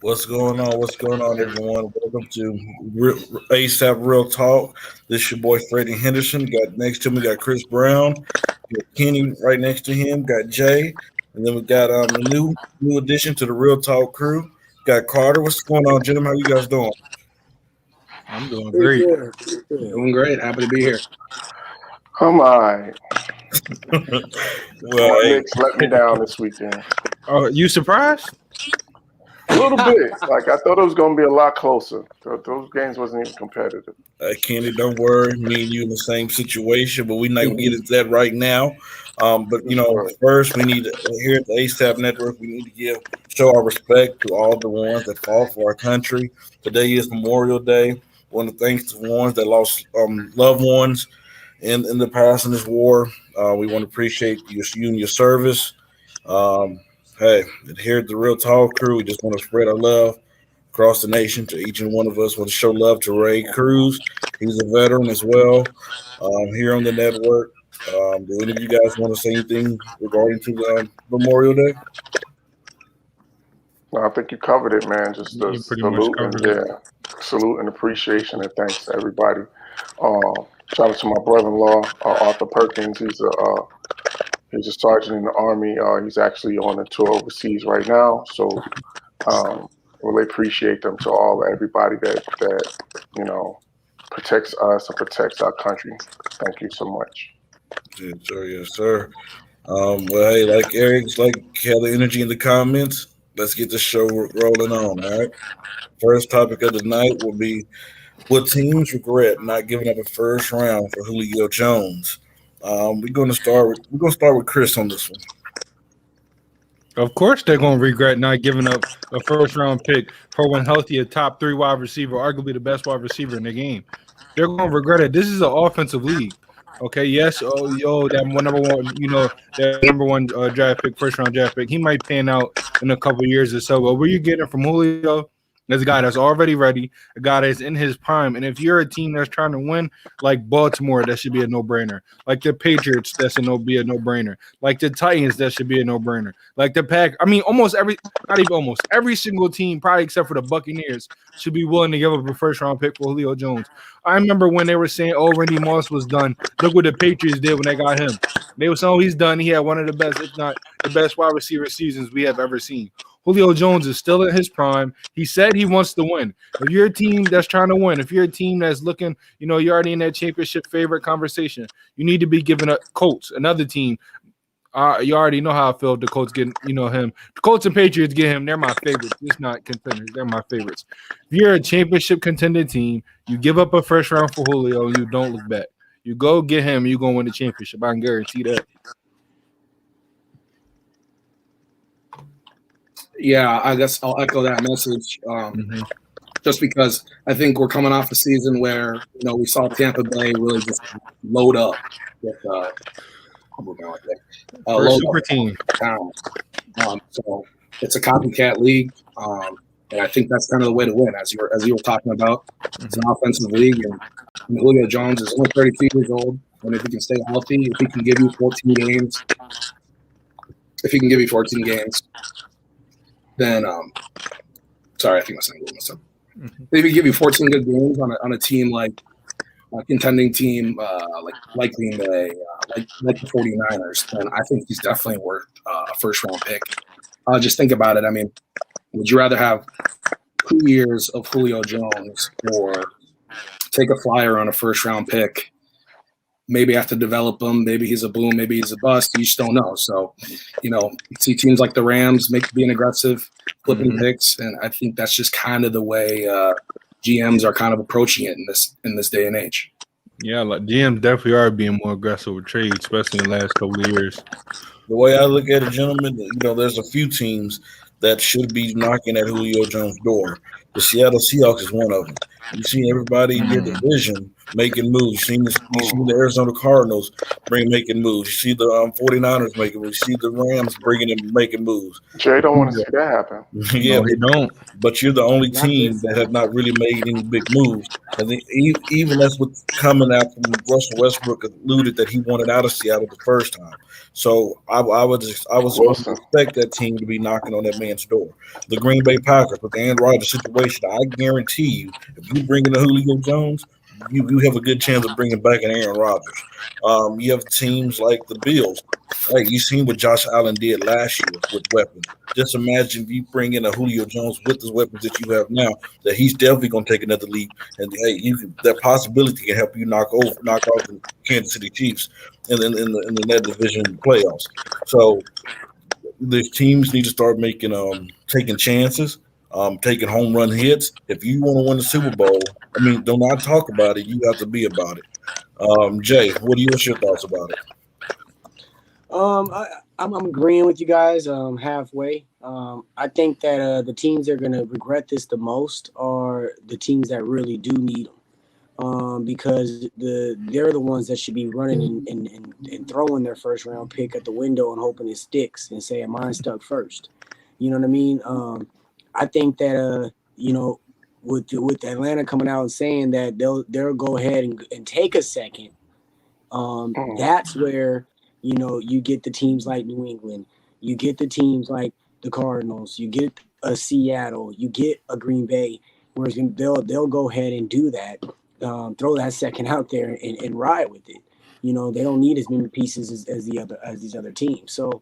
What's going on? What's going on, everyone? Welcome to ASAP Real Talk. This is your boy Freddie Henderson. Got next to me, got Chris Brown. Got Kenny right next to him. Got Jay, and then we got a new addition to the Real Talk crew. Got Carter. What's going on, gentlemen? How you guys doing? I'm doing Pretty great. good. Pretty good. Doing great. Happy to be here. I'm all right. Well, My hey, Knicks let me down this weekend. Oh, you surprised? A little bit. Like, I thought it was going to be a lot closer. Those games wasn't even competitive. Kenny, don't worry. Me and you in the same situation, but we're not gonna get into that right now. But first we need here at the ASAP Network, we need to show our respect to all the ones that fought for our country. Today is Memorial Day. Want to thank the ones that lost loved ones in the past in this war. We want to appreciate you and your service. Um, hey, here at the Real Talk Crew, we just want to spread our love across the nation to each and one of us. Want to show love to Ray Cruz. He's a veteran as well here on the network. Do any of you guys want to say anything regarding to Memorial Day? No, I think you covered it, man. Just the You pretty much salute and covered it. salute and appreciation and thanks to everybody. Shout out to my brother-in-law, Arthur Perkins. He's a sergeant in the Army. He's actually on a tour overseas right now. So really appreciate them to everybody that protects us and protects our country. Thank you so much. Yes, sir. Yes, sir. Well, hey, like Eric's like had the energy in the comments. Let's get the show rolling on. All right. First topic of the night will be what teams regret not giving up a first round for Julio Jones. We're gonna start with Chris on this one. Of course, they're going to regret not giving up a first-round pick for when healthy, a top 3 wide receiver, arguably the best wide receiver in the game. They're going to regret it. This is an offensive league. Okay, yes, that number one, that number one draft pick, first-round draft pick, he might pan out in a couple years or so. But where you getting from Julio? There's a guy that's already ready, a guy that's in his prime. And if you're a team that's trying to win, like Baltimore, that should be a no-brainer. Like the Patriots, that should be a no-brainer. Like the Titans, that should be a no-brainer. Like the Pack, almost every single team, probably except for the Buccaneers, should be willing to give up a first-round pick for Julio Jones. I remember when they were saying, Randy Moss was done. Look what the Patriots did when they got him. They were saying, he's done. He had one of the best, if not the best wide receiver seasons we have ever seen. Julio Jones is still in his prime. He said he wants to win. If you're a team that's trying to win, if you're a team that's looking, you're already in that championship favorite conversation, you need to be giving up Colts, another team. You already know how I feel. The Colts get, him. The Colts and Patriots get him. They're my favorites. It's not contenders. They're my favorites. If you're a championship contender team, you give up a first round for Julio and you don't look back. You go get him and you're going to win the championship. I can guarantee that. Yeah, I guess I'll echo that message. Just because I think we're coming off a season where we saw Tampa Bay really just load up with super team. So it's a copycat league, and I think that's kind of the way to win, as you were talking about. It's an offensive league, and Julio Jones is only 32 years old, and if he can stay healthy, if he can give you 14 games, then sorry, I think I said myself. If he give you 14 good games on a team like a contending team like Green Bay, like the 49ers, then I think he's definitely worth a first round pick. Just think about it. I mean, would you rather have 2 years of Julio Jones or take a flyer on a first round pick? Maybe have to develop him. Maybe he's a boom. Maybe he's a bust. You just don't know. So, you see teams like the Rams being aggressive, flipping picks, and I think that's just kind of the way GMs are kind of approaching it in this day and age. Yeah, like GMs definitely are being more aggressive with trades, especially in the last couple of years. The way I look at it, gentlemen, there's a few teams that should be knocking at Julio Jones' door. The Seattle Seahawks is one of them. You see everybody in your division making moves. You see the Arizona Cardinals making moves. You see the 49ers making moves. You see the Rams making moves. Jay don't want to see that happen. Yeah, No, he don't. but you're the only Not team this that time. have not really made any big moves. And even that's what's coming out from Russell Westbrook alluded that he wanted out of Seattle the first time. So I would Wilson. expect that team to be knocking on that man's door. The Green Bay Packers with the Aaron Rodgers situation, I guarantee you, if you bring in a Julio Jones, you have a good chance of bringing back an Aaron Rodgers. You have teams like the Bills. Hey, you seen what Josh Allen did last year with weapons. Just imagine if you bring in a Julio Jones with the weapons that you have now, that he's definitely going to take another leap. And hey, that possibility can help you knock off the Kansas City Chiefs in the net division playoffs. So the teams need to start making taking chances, taking home run hits. If you want to win the Super Bowl, I mean, do not talk about it. You have to be about it. Jay, what's your thoughts about it? I'm agreeing with you guys halfway. I think that the teams that are going to regret this the most are the teams that really do need them, because they're the ones that should be running and throwing their first round pick at the window and hoping it sticks and saying mine stuck first. You know what I mean? I think that with Atlanta coming out and saying that they'll go ahead and take a second, that's where you get the teams like New England, you get the teams like the Cardinals, you get a Seattle, you get a Green Bay, where they'll go ahead and do that, throw that second out there and ride with it. They don't need as many pieces as these other teams. So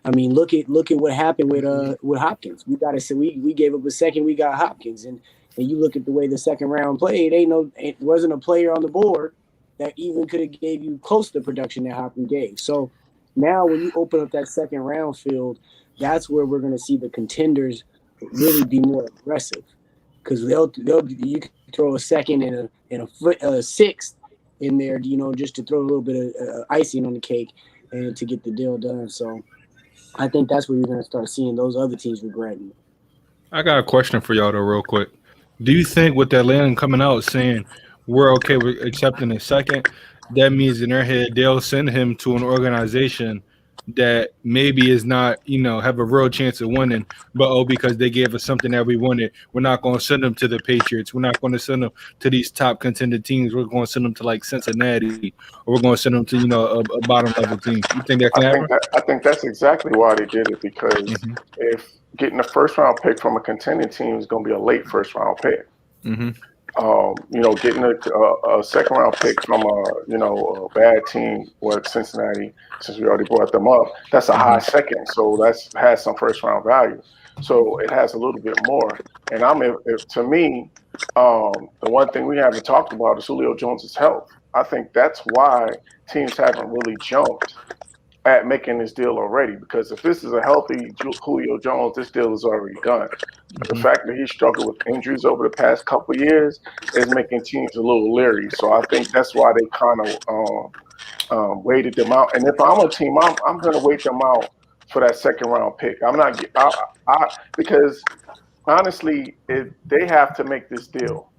I mean, look at what happened with Hopkins. We gave up a second, we got Hopkins, and you look at the way the second round played. It wasn't a player on the board that even could have gave you close to the production that Hopkins gave. So now when you open up that second round field, that's where we're going to see the contenders really be more aggressive, because you can throw a second and a sixth in there, just to throw a little bit of icing on the cake and to get the deal done. So I think that's where you're going to start seeing those other teams regretting it. I got a question for y'all though, real quick. Do you think with Atlanta coming out saying we're okay with accepting a second, that means in their head they'll send him to an organization that maybe is not, have a real chance of winning, but because they gave us something that we wanted, we're not going to send them to the Patriots. We're not going to send them to these top contender teams. We're going to send them to like Cincinnati, or we're going to send them to a bottom level team. You think that can happen? I think that's exactly why they did it, because if getting a first round pick from a contending team is going to be a late first round pick. Getting a second round pick from a bad team with Cincinnati, since we already brought them up, that's a high second, so has some first round value. So it has a little bit more. And to me, the one thing we haven't talked about is Julio Jones' health. I think that's why teams haven't really jumped at making this deal already, because if this is a healthy Julio Jones, this deal is already done. The fact that he struggled with injuries over the past couple of years is making teams a little leery. So I think that's why they kind of waited them out. And if I'm a team, I'm going to wait them out for that second round pick. I'm not because honestly, they have to make this deal.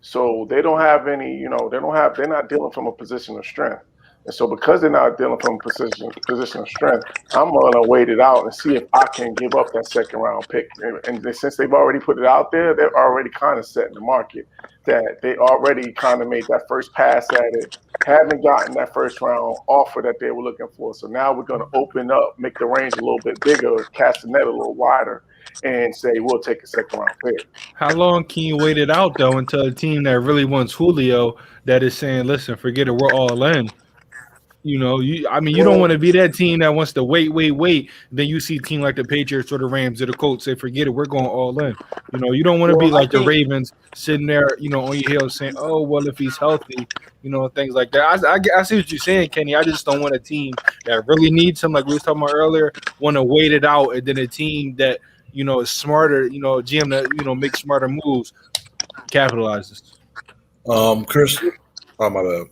So they don't have any, they're not dealing from a position of strength. And so because they're not dealing from a position of strength, I'm going to wait it out and see if I can give up that second round pick. And since they've already put it out there, they're already kind of setting the market that they already kind of made that first pass at it, haven't gotten that first round offer that they were looking for. So now we're going to open up, make the range a little bit bigger, cast the net a little wider, and say we'll take a second round pick. How long can you wait it out though until a team that really wants Julio that is saying, listen, forget it, we're all in? You don't want to be that team that wants to wait. Then you see a team like the Patriots or the Rams or the Colts say, forget it, we're going all in. You don't want to be like the Ravens sitting there, on your heels saying, oh, well, if he's healthy, things like that. I see what you're saying, Kenny. I just don't want a team that really needs him, like we were talking about earlier, want to wait it out, and then a team that, is smarter, GM that, makes smarter moves, capitalizes. Chris, my bad.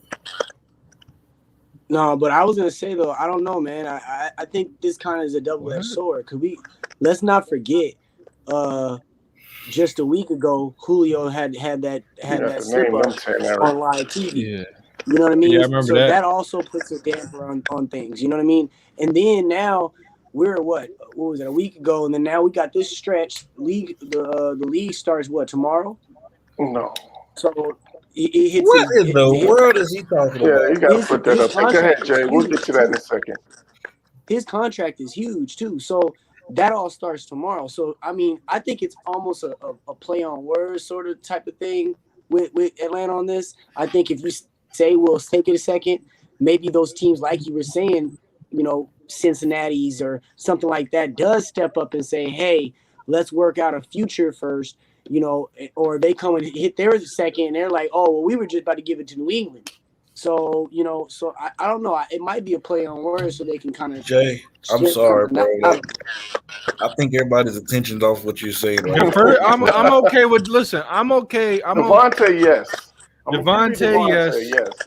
No, but I was gonna say though, I don't know, man. I think this kind of is a double-edged sword. Let's not forget, just a week ago, Julio had that slip name up them 10 Eric. on live TV. Yeah. You know what I mean? Yeah, I remember so that. that also puts a damper on things. You know what I mean? And then now we're what was it, a week ago, and then now we got this stretch. The league starts what, tomorrow? No. So it hits What in the world is he talking Yeah, about? you got to put that up. Go ahead, Jay. We'll get to that in a second. His contract is huge too. So that all starts tomorrow. So I mean, I think it's almost a play on words sort of type of thing with Atlanta on this. I think if you say we'll take it a second, maybe those teams like you were saying, you know, Cincinnati's or something like that does step up and say, hey, let's work out a future first, you know, or they come and hit theirs second and they're like, oh, well, we were just about to give it to New England. So, you know, so I don't know. It might be a play on words so they can kind of. Jay, I'm sorry, bro. I think everybody's attention's off what you're saying. Right? I'm okay with. Listen, I'm okay. Devontae, yes. Devontae, yes.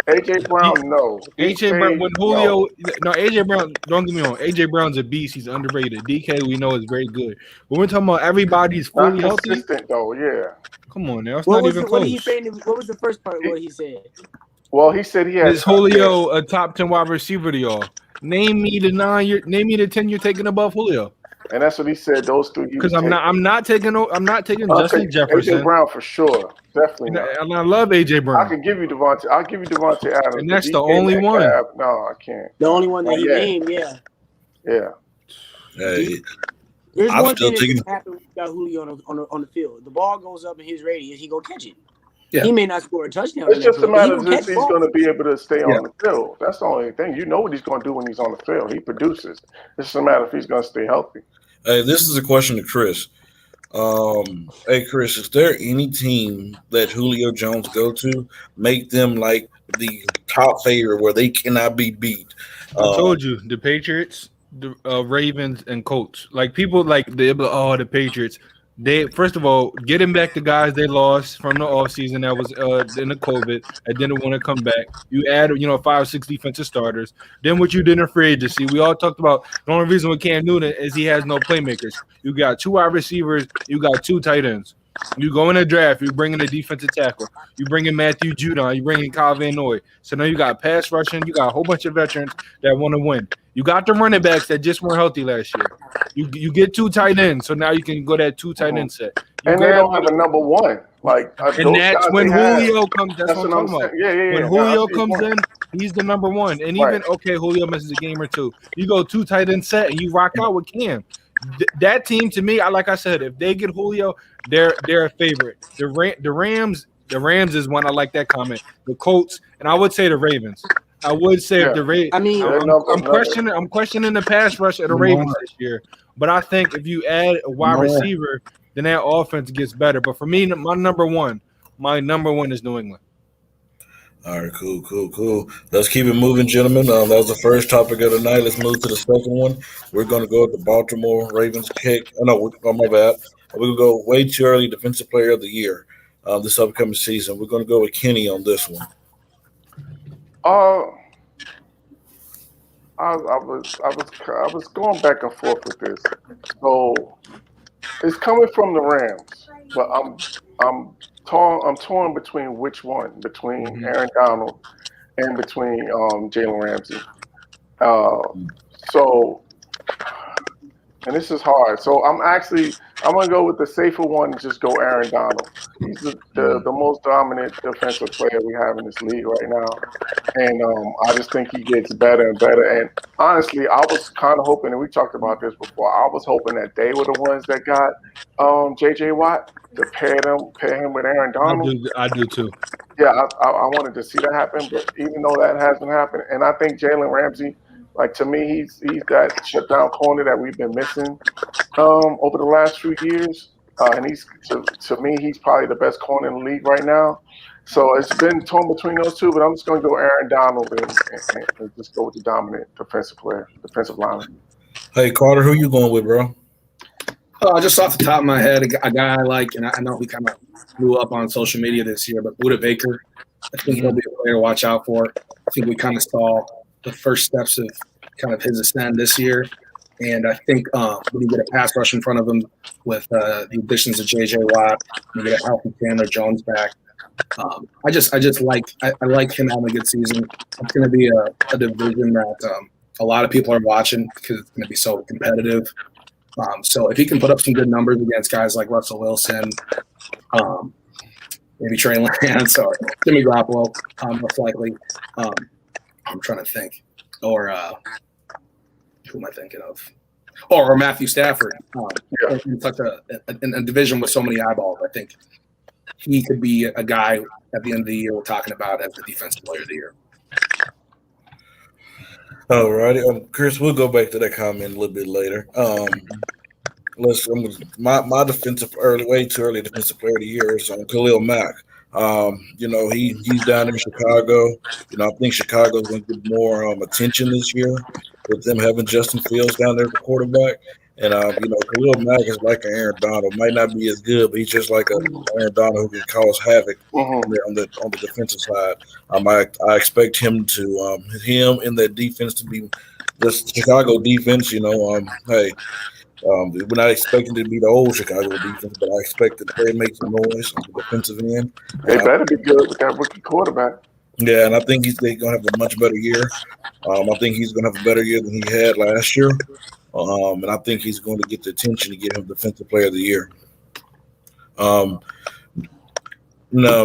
AJ Brown, no. AJ Brown, when Julio, no, AJ Brown. Don't get me wrong. AJ Brown's a beast. He's underrated. DK, we know, is very good. But we're talking about everybody's fully healthy. Consistent though, yeah. Come on now, it's not even close. What did he say? What was the first part of what he said? Well, he said he had. Is Julio a top 10 wide receiver to y'all? Name me the 10 you're taking above Julio. And that's what he said. Those three. Because I'm not taking Justin Jefferson. AJ Brown for sure, definitely. And I love AJ Brown. I can give you Devontae. I'll give you Devontae Adams. And that's the only one. No, I can't. The only one that he named, yeah. Yeah. Hey, There's I'm one still thing taking. that happen when you got Julio on the field. The ball goes up in his radius, he go catch it. Yeah. He may not score a touchdown. It's just a matter of if he's ball. going to be able to stay on the field. That's the only thing. You know what he's going to do when he's on the field. He produces. It's just a matter if he's going to stay healthy. Hey, this is a question to Chris. Hey, Chris, is there any team that Julio Jones go to make them like the top favorite where they cannot be beat? I told you, the Patriots, the Ravens, and Colts. Like people like the Patriots. They first of all getting back the guys they lost from the offseason that was in the COVID and didn't want to come back. You add 5-6 defensive starters. Then what you did in free agency, we all talked about the only reason with Cam Newton is he has no playmakers. You got 2 wide receivers, you got 2 tight ends. You go in a draft, you bring in a defensive tackle, you bring in Matthew Judon, you bring in Kyle Van Noy. So now you got pass rushing, you got a whole bunch of veterans that want to win. You got the running backs that just weren't healthy last year. You get 2 tight ends, so now you can go that 2 tight end set. And they don't have a number one. And that's when Julio comes. That's what I'm talking about. Yeah. When Julio comes in, he's the number one. And even Julio misses a game or 2. You go 2 tight end set and you rock out with Cam. That team, to me, like I said, if they get Julio, they're a favorite. The Rams is one. I like that comment. The Colts, and I would say the Ravens. I would say if the Ravens. I mean, I'm questioning the pass rush of the Ravens this year. But I think if you add a wide receiver, then that offense gets better. But for me, my number one is New England. All right, cool. Let's keep it moving, gentlemen. That was the first topic of the night. Let's move to the second one. We're going to go with the Baltimore Ravens kick. Oh, my bad. We're going to go way too early Defensive Player of the Year this upcoming season. We're going to go with Kenny on this one. I was going back and forth with this. So it's coming from the Rams, but I'm torn between which one, between Aaron Donald and between Jalen Ramsey. And this is hard. So I'm going to go with the safer one and just go Aaron Donald. He's the most dominant defensive player we have in this league right now. And I just think he gets better and better. And honestly, I was kind of hoping, and we talked about this before, I was hoping that they were the ones that got J.J. Watt to pair him with Aaron Donald. I do too. Yeah, I wanted to see that happen. But even though that hasn't happened, and I think Jalen Ramsey, like, to me, he's that shutdown corner that we've been missing over the last few years. And he's to me, he's probably the best corner in the league right now. So it's been torn between those two, but I'm just going to go Aaron Donald and just go with the dominant defensive lineman. Hey, Carter, who you going with, bro? Just off the top of my head, a guy I like, and I know he kind of blew up on social media this year, but Budda Baker, I think he'll be a player to watch out for. I think we kind of saw the first steps of kind of his ascent this year. And I think when you get a pass rush in front of him with the additions of J.J. Watt, you get a healthy Chandler Jones back. I like him having a good season. It's going to be a division that a lot of people are watching because it's going to be so competitive. So if he can put up some good numbers against guys like Russell Wilson, maybe Trey Lance or Jimmy Garoppolo, most likely. I'm trying to think. Or who am I thinking of? Or Matthew Stafford. In such a division with so many eyeballs, I think he could be a guy at the end of the year we're talking about as the defensive player of the year. All righty. Chris, we'll go back to that comment a little bit later. My defensive way too early defensive player of the year is Khalil Mack. He's down in Chicago. I think Chicago's going to get more attention this year with them having Justin Fields down there at the quarterback. And Khalil Mack is like an Aaron Donald. Might not be as good, but he's just like an Aaron Donald who can cause havoc on the defensive side. I expect him in that defense to be the Chicago defense. We're not expecting to be the old Chicago defense, but I expect that they make some noise on the defensive end. They better be good with that rookie quarterback. Yeah, and I think they're going to have a much better year. I think he's going to have a better year than he had last year. And I think he's going to get the attention to get him Defensive Player of the Year.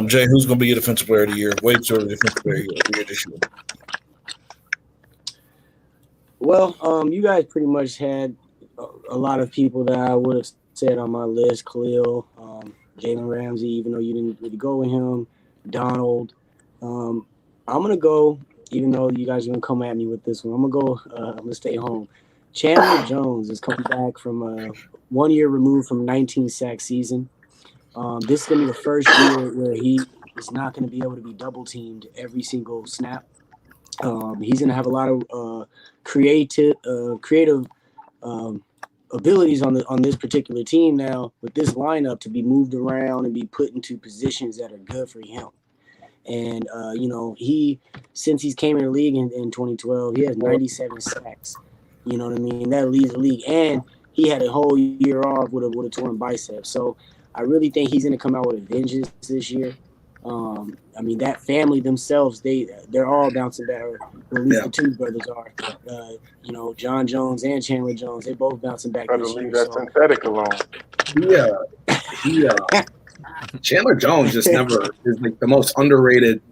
Jay, who's going to be your Defensive Player of the Year? Wait till the Defensive Player of the Year this year. Well, you guys pretty much had a lot of people that I would have said on my list. Khalil, Jalen Ramsey, even though you didn't really go with him. Donald. I'm going to go, even though you guys are going to come at me with this one, I'm going to stay home. Chandler Jones is coming back from 1 year removed from 19-sack season. This is going to be the first year where he is not going to be able to be double-teamed every single snap. He's going to have a lot of creative abilities on this particular team now with this lineup to be moved around and be put into positions that are good for him. And, since he's came in the league in 2012, he has 97 sacks. You know what I mean? That leads the league. And he had a whole year off with a torn bicep. So I really think he's going to come out with a vengeance this year. That family themselves, they're all bouncing back. Or at least the two brothers are. John Jones and Chandler Jones, they're both bouncing back this year. Leave that synthetic alone. Chandler Jones just never is like the most underrated.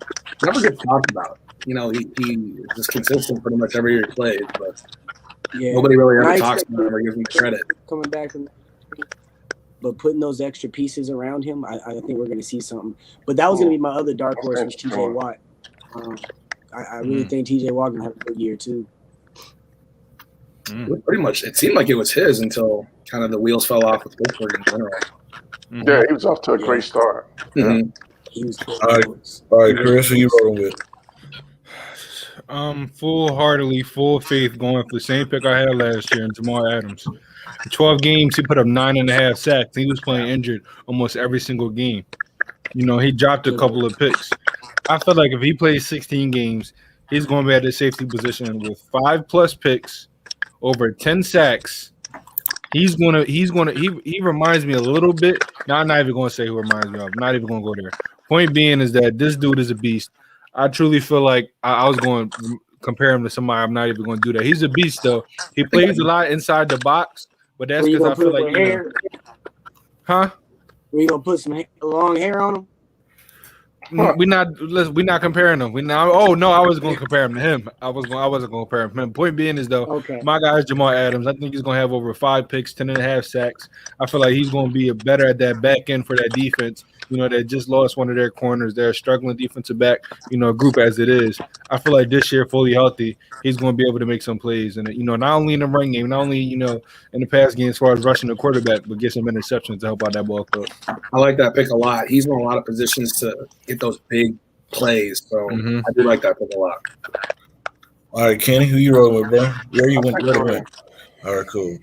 Never gets talked about. He is just consistent pretty much every year he plays, but nobody really ever talks about him or gives him credit. Coming back from, but putting those extra pieces around him, I think we're going to see something. But that was going to be my other dark horse, was T.J. Watt. I really think T.J. Watt going to have a good year too. Pretty much, it seemed like it was his until kind of the wheels fell off with Pittsburgh in general. Yeah, he was off to a great start. Mm-hmm. He was cool. All right, Chris, who you rolling with? Full-heartedly, full faith going for the same pick I had last year in Jamal Adams. In 12 games, he put up 9.5 sacks. He was playing injured almost every single game. He dropped a couple of picks. I feel like if he plays 16 games, he's going to be at the safety position with 5+ picks, over 10 sacks. He reminds me a little bit. Now, I'm not even going to say who reminds me of. I'm not even going to go there. Point being is that this dude is a beast. I truly feel like I was going to compare him to somebody. I'm not even going to do that. He's a beast, though. He plays a lot inside the box, but that's because I feel like hair. Huh? We gonna put some long hair on him? We're not comparing them. I was going to compare him to him. I wasn't going to compare him to him. Point being is though, my guy is Jamal Adams. I think he's going to have over 5 picks, 10.5 sacks. I feel like he's going to be better at that back end for that defense. They just lost one of their corners. They're a struggling defensive back, group as it is. I feel like this year, fully healthy, he's going to be able to make some plays. And, not only in the run game, not only, in the pass game as far as rushing the quarterback, but get some interceptions to help out that ball club. I like that pick a lot. He's in a lot of positions to get those big plays. So I do like that pick a lot. All right, Kenny, who you rolling with, bro? Where you went? All right, cool.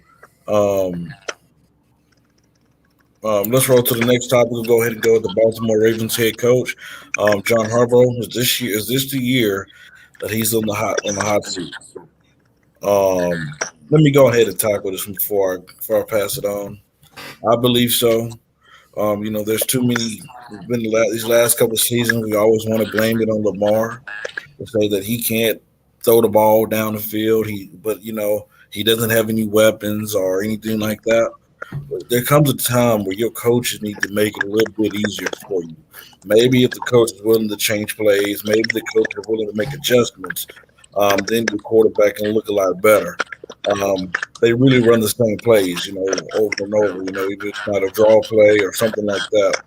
Let's roll to the next topic. We'll go ahead and go with the Baltimore Ravens head coach, John Harbaugh. Is this the year that he's on the hot seat? Let me go ahead and tackle this before I pass it on. I believe so. There's too many. These last couple of seasons, we always want to blame it on Lamar to say that he can't throw the ball down the field. But he doesn't have any weapons or anything like that. But there comes a time where your coaches need to make it a little bit easier for you. Maybe if the coach is willing to change plays, maybe the coach is willing to make adjustments, then the quarterback can look a lot better. They really run the same plays, over and over. Either it's not a draw play or something like that.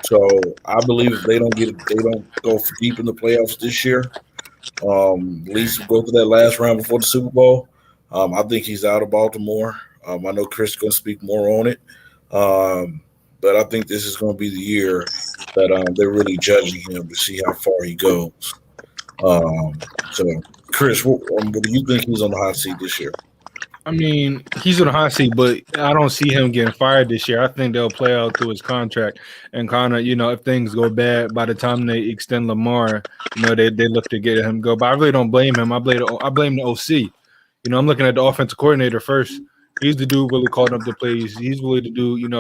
So I believe if they don't go deep in the playoffs this year, at least go to that last round before the Super Bowl. I think he's out of Baltimore. I know Chris is going to speak more on it, but I think this is going to be the year that they're really judging him to see how far he goes. So, Chris, what do you think he's on the hot seat this year? I mean, he's on the hot seat, but I don't see him getting fired this year. I think they'll play out through his contract and kind of, if things go bad by the time they extend Lamar, they look to get him go. But I really don't blame him. I blame the OC. I'm looking at the offensive coordinator first. He's the dude really calling up the plays. He's really the dude,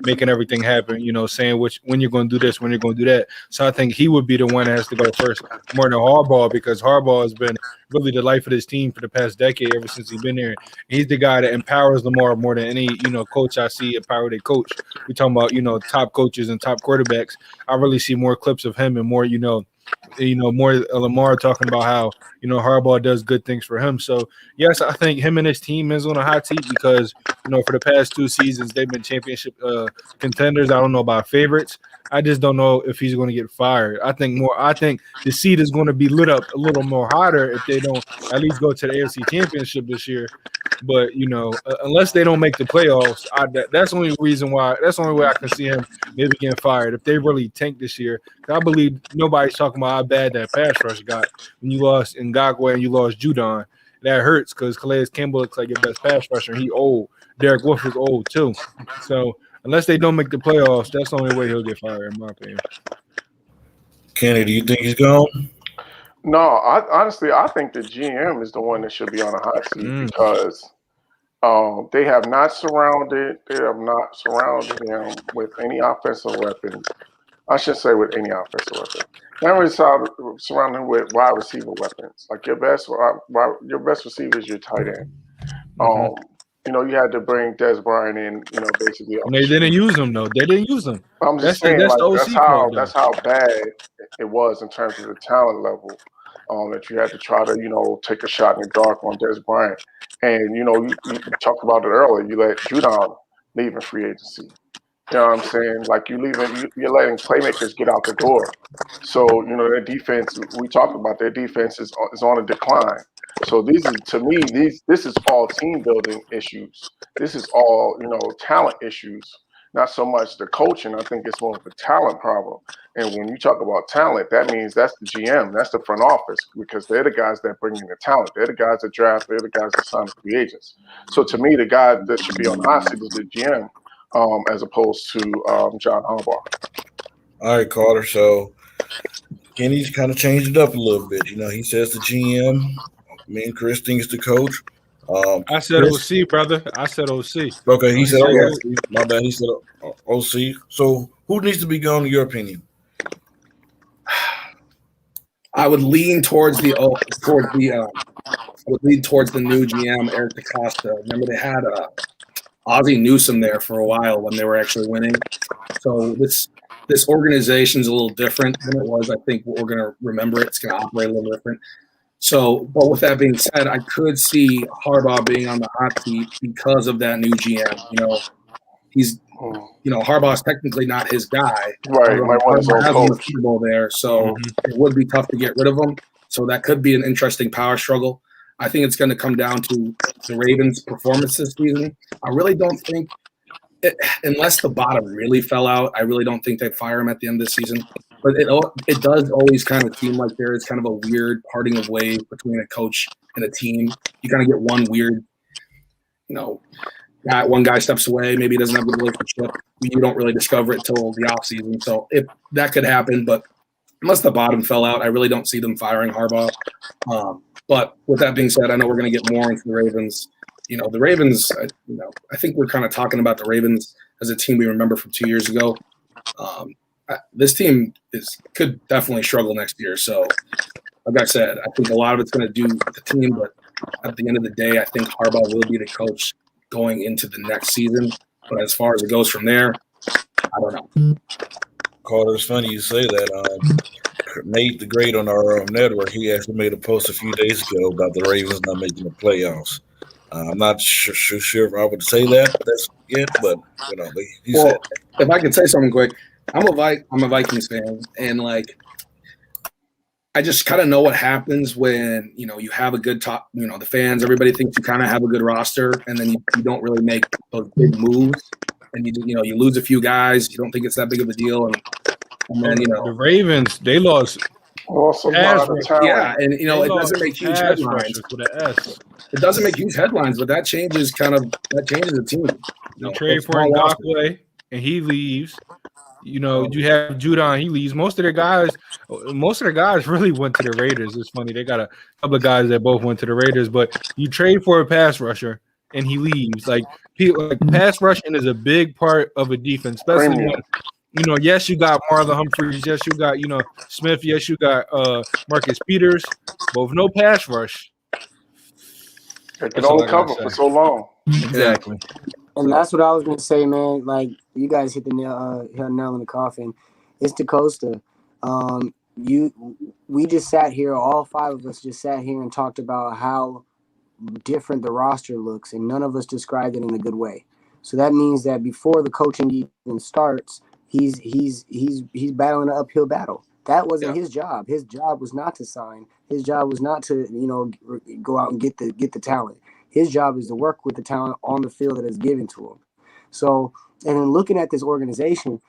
making everything happen, saying when you're going to do this, when you're going to do that. So I think he would be the one that has to go first more than Harbaugh, because Harbaugh has been really the life of this team for the past decade, ever since he's been there. He's the guy that empowers Lamar more than any, coach I see empower their coach. We're talking about, top coaches and top quarterbacks. I really see more clips of him and more, more Lamar talking about how, Harbaugh does good things for him. So, yes, I think him and his team is on a hot seat because, for the past 2 seasons, they've been championship contenders. I don't know about favorites. I just don't know if he's going to get fired. I think the seat is going to be lit up a little more hotter if they don't at least go to the AFC Championship this year. But, unless they don't make the playoffs, that's the only reason why. That's the only way I can see him maybe getting fired if they really tank this year. I believe nobody's talking about how bad that pass rush got when you lost Ngakoue and you lost Judon. That hurts because Calais Campbell looks like your best pass rusher. He old. Derek Wolfe is old too. So unless they don't make the playoffs, that's the only way he'll get fired, in my opinion. Kenny, do you think he's gone? No, honestly, I think the GM is the one that should be on a hot seat because they have not surrounded him with any offensive weapon. I should say with any offensive weapon. Now we surround him with wide receiver weapons. Like your best receiver is your tight end. You had to bring Des Bryant in. Basically. And they didn't use him though. They didn't use him. I'm just saying that's how bad it was in terms of the talent level. That you had to try to, take a shot in the dark on Des Bryant. And, you talked about it earlier. You let Judon leave in free agency. You know what I'm saying? Like you're letting playmakers get out the door. So, their defense, we talked about their defense is on a decline. So this is all team building issues. This is all, talent issues. Not so much the coaching. I think it's more of a talent problem. And when you talk about talent, that means that's the GM, that's the front office, because they're the guys that bring in the talent. They're the guys that draft. They're the guys that sign free agents. So to me, the guy that should be on the hot seat is the GM, as opposed to John Harbaugh. All right, Carter. So Kenny's kind of changed it up a little bit. He says the GM. Me and Chris think it's the coach. I said Chris, OC, brother. I said OC. Okay, he said OC. My bad. He said OC. So who needs to be gone in your opinion? I would lean towards the new GM, Eric DeCosta. Remember they had Ozzie Newsome there for a while when they were actually winning. So this organization's a little different than it was. I think we're going to remember it. It's going to operate a little different. So, but with that being said, I could see Harbaugh being on the hot seat because of that new GM. He's, Harbaugh's technically not his guy. Right. Harbaugh has won the Super Bowl there, so it would be tough to get rid of him. So that could be an interesting power struggle. I think it's going to come down to the Ravens' performance this season. I really don't think, unless the bottom really fell out, I really don't think they'd fire him at the end of the season. But it does always kind of seem like there is kind of a weird parting of ways between a coach and a team. You kind of get one weird, one guy steps away, maybe he doesn't have a relationship. You don't really discover it till the offseason. So if that could happen, but unless the bottom fell out, I really don't see them firing Harbaugh. But with that being said, I know we're going to get more into the Ravens. The Ravens, I think we're kind of talking about the Ravens as a team we remember from 2 years ago. This team could definitely struggle next year. So, like I said, I think a lot of it's going to do with the team, but at the end of the day, I think Harbaugh will be the coach going into the next season. But as far as it goes from there, I don't know. Carter, it's funny you say that. Nate the Great on our network, he actually made a post a few days ago about the Ravens not making the playoffs. I'm not sure if I would say that's it, but he said. If I could say something quick, I'm a Vikings fan, and I just kind of know what happens when you have a good top. The fans, everybody thinks you kind of have a good roster, and then you don't really make those big moves, and you lose a few guys. You don't think it's that big of a deal, and then the Ravens, they lost. Also, a lot of talent. Yeah, and it doesn't make huge headlines. With an S. It doesn't make huge headlines, but that changes the team. They trade for Ngakoue, and he leaves. You have Judon, he leaves. Most of their guys really went to the Raiders. It's funny. They got a couple of guys that both went to the Raiders, but you trade for a pass rusher and he leaves. Pass rushing is a big part of a defense, especially when, yes, you got Marlon Humphreys, yes, you got, Smith, yes, you got Marcus Peters, but with no pass rush. They can only cover for so long. Exactly. And that's what I was gonna say, man. Like you guys hit the nail in the coffin. It's DeCosta. We just sat here, all five of us just sat here and talked about how different the roster looks, and none of us described it in a good way. So that means that before the coaching even starts, he's battling an uphill battle. That wasn't his job. His job was not to sign. His job was not to go out and get the talent. His job is to work with the talent on the field that is given to him. So, and then looking at this organization,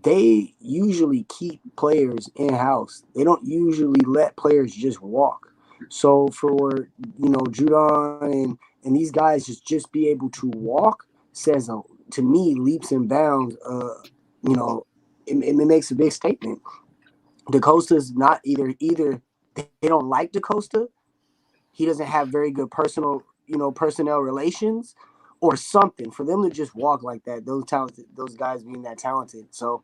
they usually keep players in-house. They don't usually let players just walk. So for, Judon and these guys just be able to walk says, to me, leaps and bounds, it makes a big statement. DeCosta's not either they don't like DeCosta. He doesn't have very good personnel relations or something for them to just walk like that. Those guys being that talented. So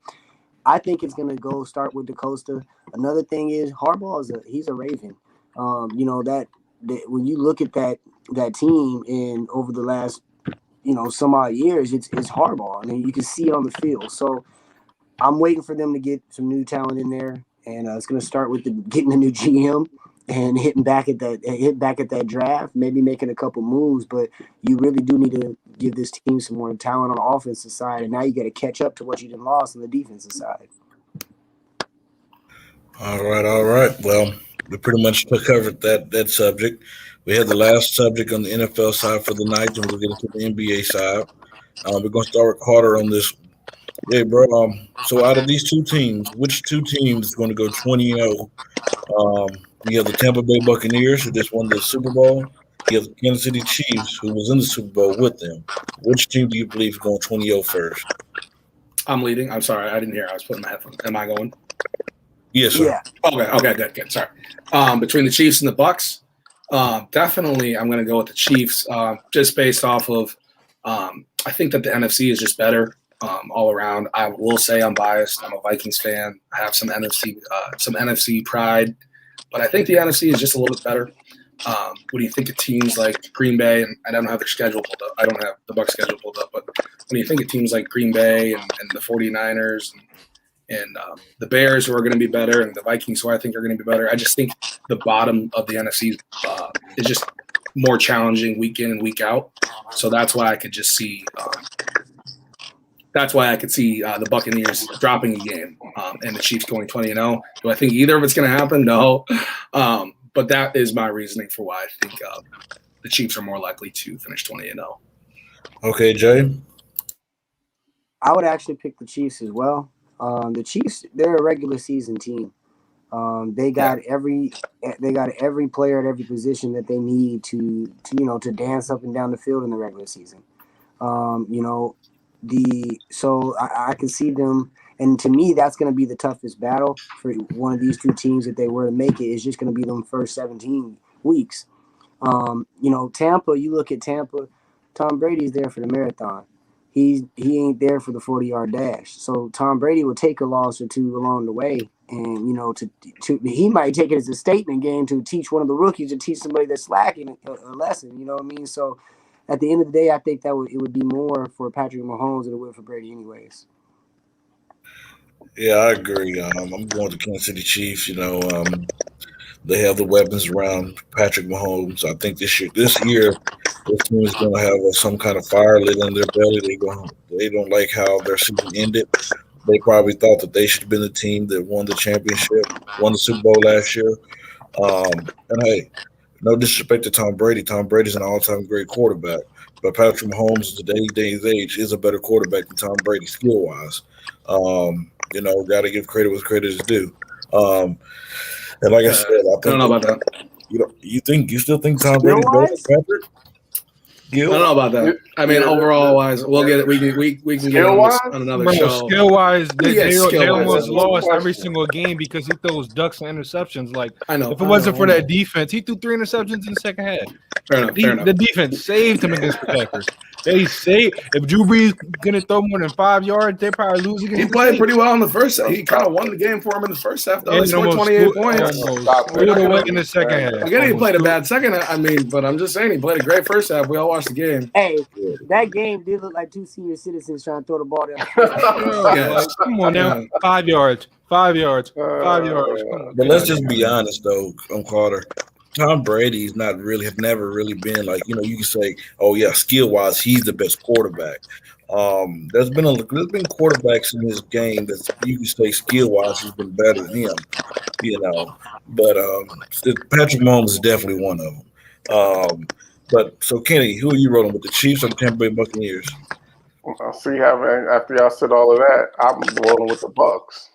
I think it's going to start with DeCosta. Another thing is Harbaugh he's a Raven. That when you look at that team and over the last, some odd years, it's Harbaugh. I mean, you can see it on the field. So I'm waiting for them to get some new talent in there. And it's going to start with getting a new GM and hitting back at that draft, maybe making a couple moves. But you really do need to give this team some more talent on the offensive side. And now you got to catch up to what you did lost on the defensive side. All right. Well, we pretty much covered that subject. We had the last subject on the NFL side for the night, and we'll get into the NBA side. We're going to start with Carter on this. Yeah, bro. So out of these two teams, which two teams is going to go 20-0? You have the Tampa Bay Buccaneers, who just won the Super Bowl. You have the Kansas City Chiefs, who was in the Super Bowl with them. Which team do you believe is going 20-0 first? I'm leading. I'm sorry, I didn't hear. I was putting my headphones. Am I going? Yes, sir. Yeah. Okay, good. Sorry. Between the Chiefs and the Bucs, definitely I'm going to go with the Chiefs, just based off of I think that the NFC is just better all around. I will say I'm biased. I'm a Vikings fan. I have some NFC pride, but I think the NFC is just a little bit better. When you think of teams like Green Bay, and I don't have their schedule pulled up. I don't have the Bucs schedule pulled up, but when you think of teams like Green Bay and the 49ers and the Bears, who are going to be better, and the Vikings, who I think are going to be better, I just think the bottom of the NFC is just more challenging week in and week out. So that's why I could just see the Buccaneers dropping a game and the Chiefs going 20-0. Do I think either of it's going to happen? No. But that is my reasoning for why I think the Chiefs are more likely to finish 20-0. Okay, Jay? I would actually pick the Chiefs as well. The Chiefs, they're a regular season team. They got every player at every position that they need to dance up and down the field in the regular season. So I can see them, and to me, that's going to be the toughest battle for one of these two teams if they were to make it. It's just going to be them first 17 weeks. Tampa. You look at Tampa. Tom Brady's there for the marathon. He ain't there for the 40-yard dash. So Tom Brady will take a loss or two along the way, and he might take it as a statement game to teach one of the rookies, to teach somebody that's slacking a lesson. You know what I mean? So at the end of the day, I think it would be more for Patrick Mahomes than it would for Brady, anyways. Yeah, I agree. I'm going to Kansas City Chiefs. They have the weapons around Patrick Mahomes. I think this year, this team is going to have some kind of fire lit in their belly. They don't like how their season ended. They probably thought that they should have been the team that won the championship, won the Super Bowl last year. And hey, no disrespect to Tom Brady. Tom Brady's an all-time great quarterback, but Patrick Mahomes, at today's age, is a better quarterback than Tom Brady skill-wise. Got to give credit what credit is due. And like I said, I don't know about that. You still think Tom Brady's better than Patrick? I don't know about that. I mean, overall wise, we'll get it. We can get on another show. Skill wise, they skill-wise, almost lost every single game because he throws ducks and interceptions. Like, I know. If it wasn't for that defense, he threw 3 interceptions in the second half. Fair enough. The defense saved him against the Packers. They say if Drew Brees gonna throw more than 5 yards, they probably lose against. He played pretty well in the first half. He kind of won the game for him in the first half, though. He scored 28 points. In the second half. Again, he played a bad second half. I mean, but I'm just saying he played a great first half. We all watched the game. Hey, that game did look like two senior citizens trying to throw the ball down. Come on now, 5 yards. 5 yards. 5 yards. But let's just be honest, though, Carter. Tom Brady's have never really been like, you can say, oh yeah, skill wise, he's the best quarterback. There's been quarterbacks in this game that you can say skill wise has been better than him, But Patrick Mahomes is definitely one of them. But so Kenny, who are you rolling with, the Chiefs or the Tampa Bay Buccaneers? I'll see after y'all said all of that, I'm rolling with the Bucks.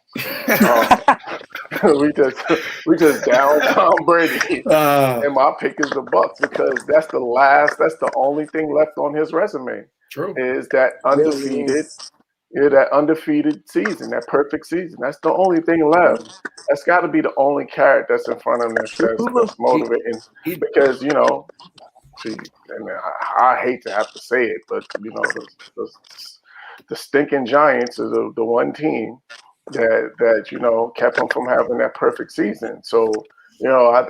we just down Tom Brady, and my pick is the Bucks because that's the only thing left on his resume. True, is that undefeated season, that perfect season. That's the only thing left. That's got to be the only carrot that's in front of him that's motivating. Because and I hate to have to say it, but the stinking Giants are the one team that kept him from having that perfect season. So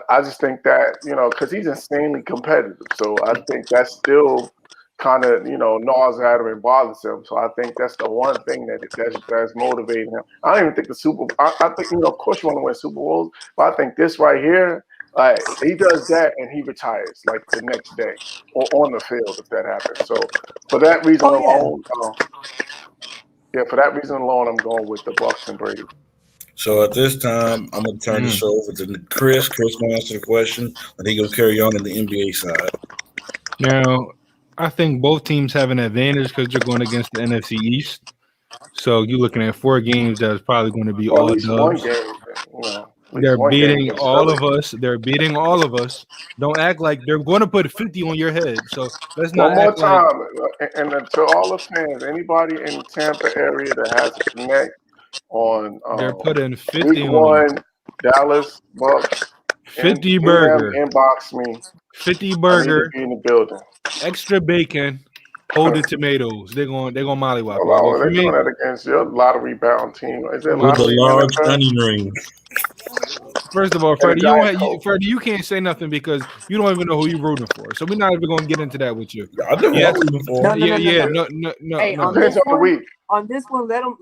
I just think that because he's insanely competitive. So I think that's still kind of gnaws at him and bothers him. So I think that's the one thing that's motivating him. I don't even think I think of course you want to win Super Bowls, but I think this right here, like he does that and he retires like the next day or on the field if that happens. So for that reason alone. For that reason alone, I'm going with the Bucks and Brady. So at this time, I'm going to turn the show over to Chris. Chris going to answer the question, and he going to carry on in the NBA side. Now, I think both teams have an advantage because they're going against the NFC East. So you're looking at 4 games that's probably going to be all dubs. They're beating all of us. They're beating all of us. Don't act like they're going to put 50 on your head. So let's not one more time. And to all the fans, anybody in the Tampa area that has a connect on they're putting 50 week on 1, Dallas Bucks. 50 burger. Inbox me. 50 burger. In the building. Extra bacon. Hold the tomatoes. They're going mollywop. They're doing that against your lottery bound team. Is it with a large onion ring. First of all, Freddie, you can't say nothing because you don't even know who you're rooting for. So we're not even going to get into that with you. I know who I'm rooting for. No. Hey, on this one, let him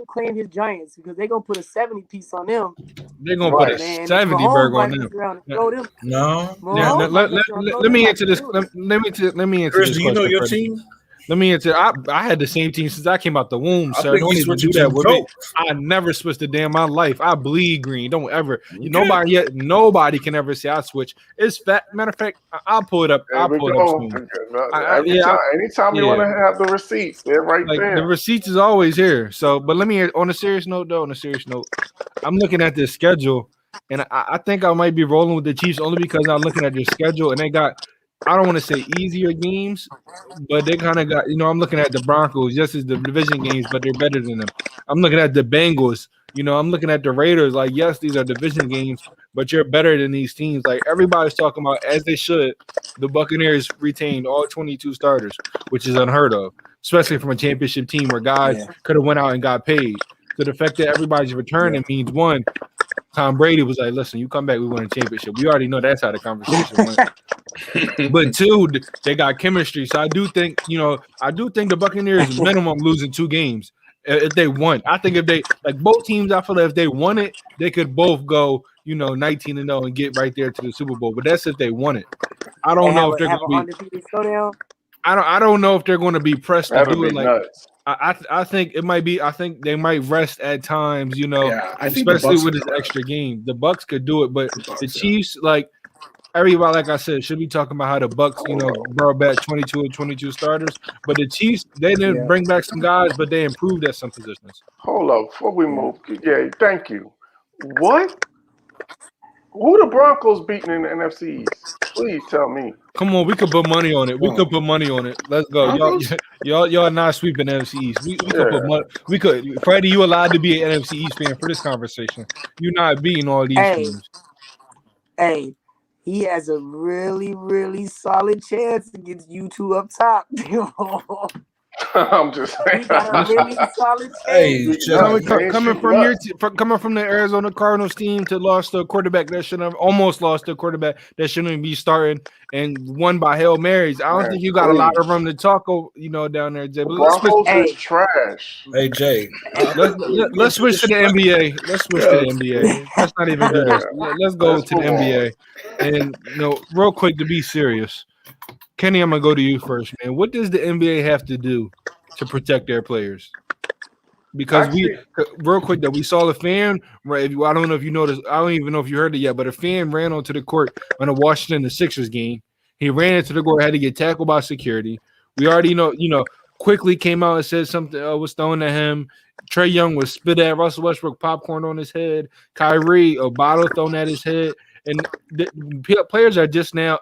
claim his Giants because they're gonna put a 70 piece on them. They're gonna put a 70 burger on them. No. Let me answer this. Let me answer Chris, this. Do you know your Freddie. team? Let me answer. I had the same team since I came out the womb, sir. Don't even do that with me. I never switched a day in my life. I bleed green. Don't ever. Okay. Nobody can ever say I switch. It's fat. Matter of fact, I'll pull it up. I'll pull it up soon. Anytime you want to have the receipts, they're right there. The receipts is always here. So, but let me on a serious note, I'm looking at this schedule, and I think I might be rolling with the Chiefs only because I'm looking at their schedule, and they got I don't want to say easier games, but they kind of got, I'm looking at the Broncos, just as the division games, but they're better than them. I'm looking at the Bengals, I'm looking at the Raiders, like, yes, these are division games, but you're better than these teams. Like, everybody's talking about, as they should, the Buccaneers retained all 22 starters, which is unheard of, especially from a championship team where guys could have went out and got paid. So the fact that everybody's returning means, one, Tom Brady was like, listen, you come back, we win a championship. We already know that's how the conversation went. But two, they got chemistry. So I do think the Buccaneers minimum losing 2 games if they won. I think if they, like, both teams, I feel like if they won it, they could both go, 19-0 and get right there to the Super Bowl. But that's if they won it. I don't know if they're going to be. I don't know if they're going to be pressed to do it. Like, nuts. I think it might be. I think they might rest at times, especially with this extra game. The Bucks could do it, but the Chiefs, like everybody, like I said, should be talking about how the Bucks, brought back 22 starters. But the Chiefs, they didn't bring back some guys, but they improved at some positions. Hold up, before we move, thank you. What? Who the Broncos beating in the NFC East? Please tell me. Come on, we could put money on it. Let's go. Y'all not sweeping NFC East. We could put money. We could. Freddie, you allowed to be an NFC East fan for this conversation. You're not beating all these teams. Hey, he has a really, really solid chance against you two up top. I'm just saying. He got a really solid chance. Coming from the Arizona Cardinals team to lost a quarterback that should have almost lost a quarterback that shouldn't be starting and won by Hail Marys. I don't think you got a lot of room to talk, down there, Jay. But Broncos is trash. Hey, Jay. Let's switch to the NBA. Let's not even do this. Let's go to the NBA. And real quick, to be serious. Kenny, I'm going to go to you first, man. What does the NBA have to do to protect their players? Because real quick, that we saw the fan, right? I don't know if you noticed, I don't even know if you heard it yet, but a fan ran onto the court on a Washington the Sixers game. He ran into the court, had to get tackled by security. We already know, quickly came out and said something was thrown at him. Trae Young was spit at. Russell Westbrook, popcorn on his head. Kyrie, a bottle thrown at his head. And the players are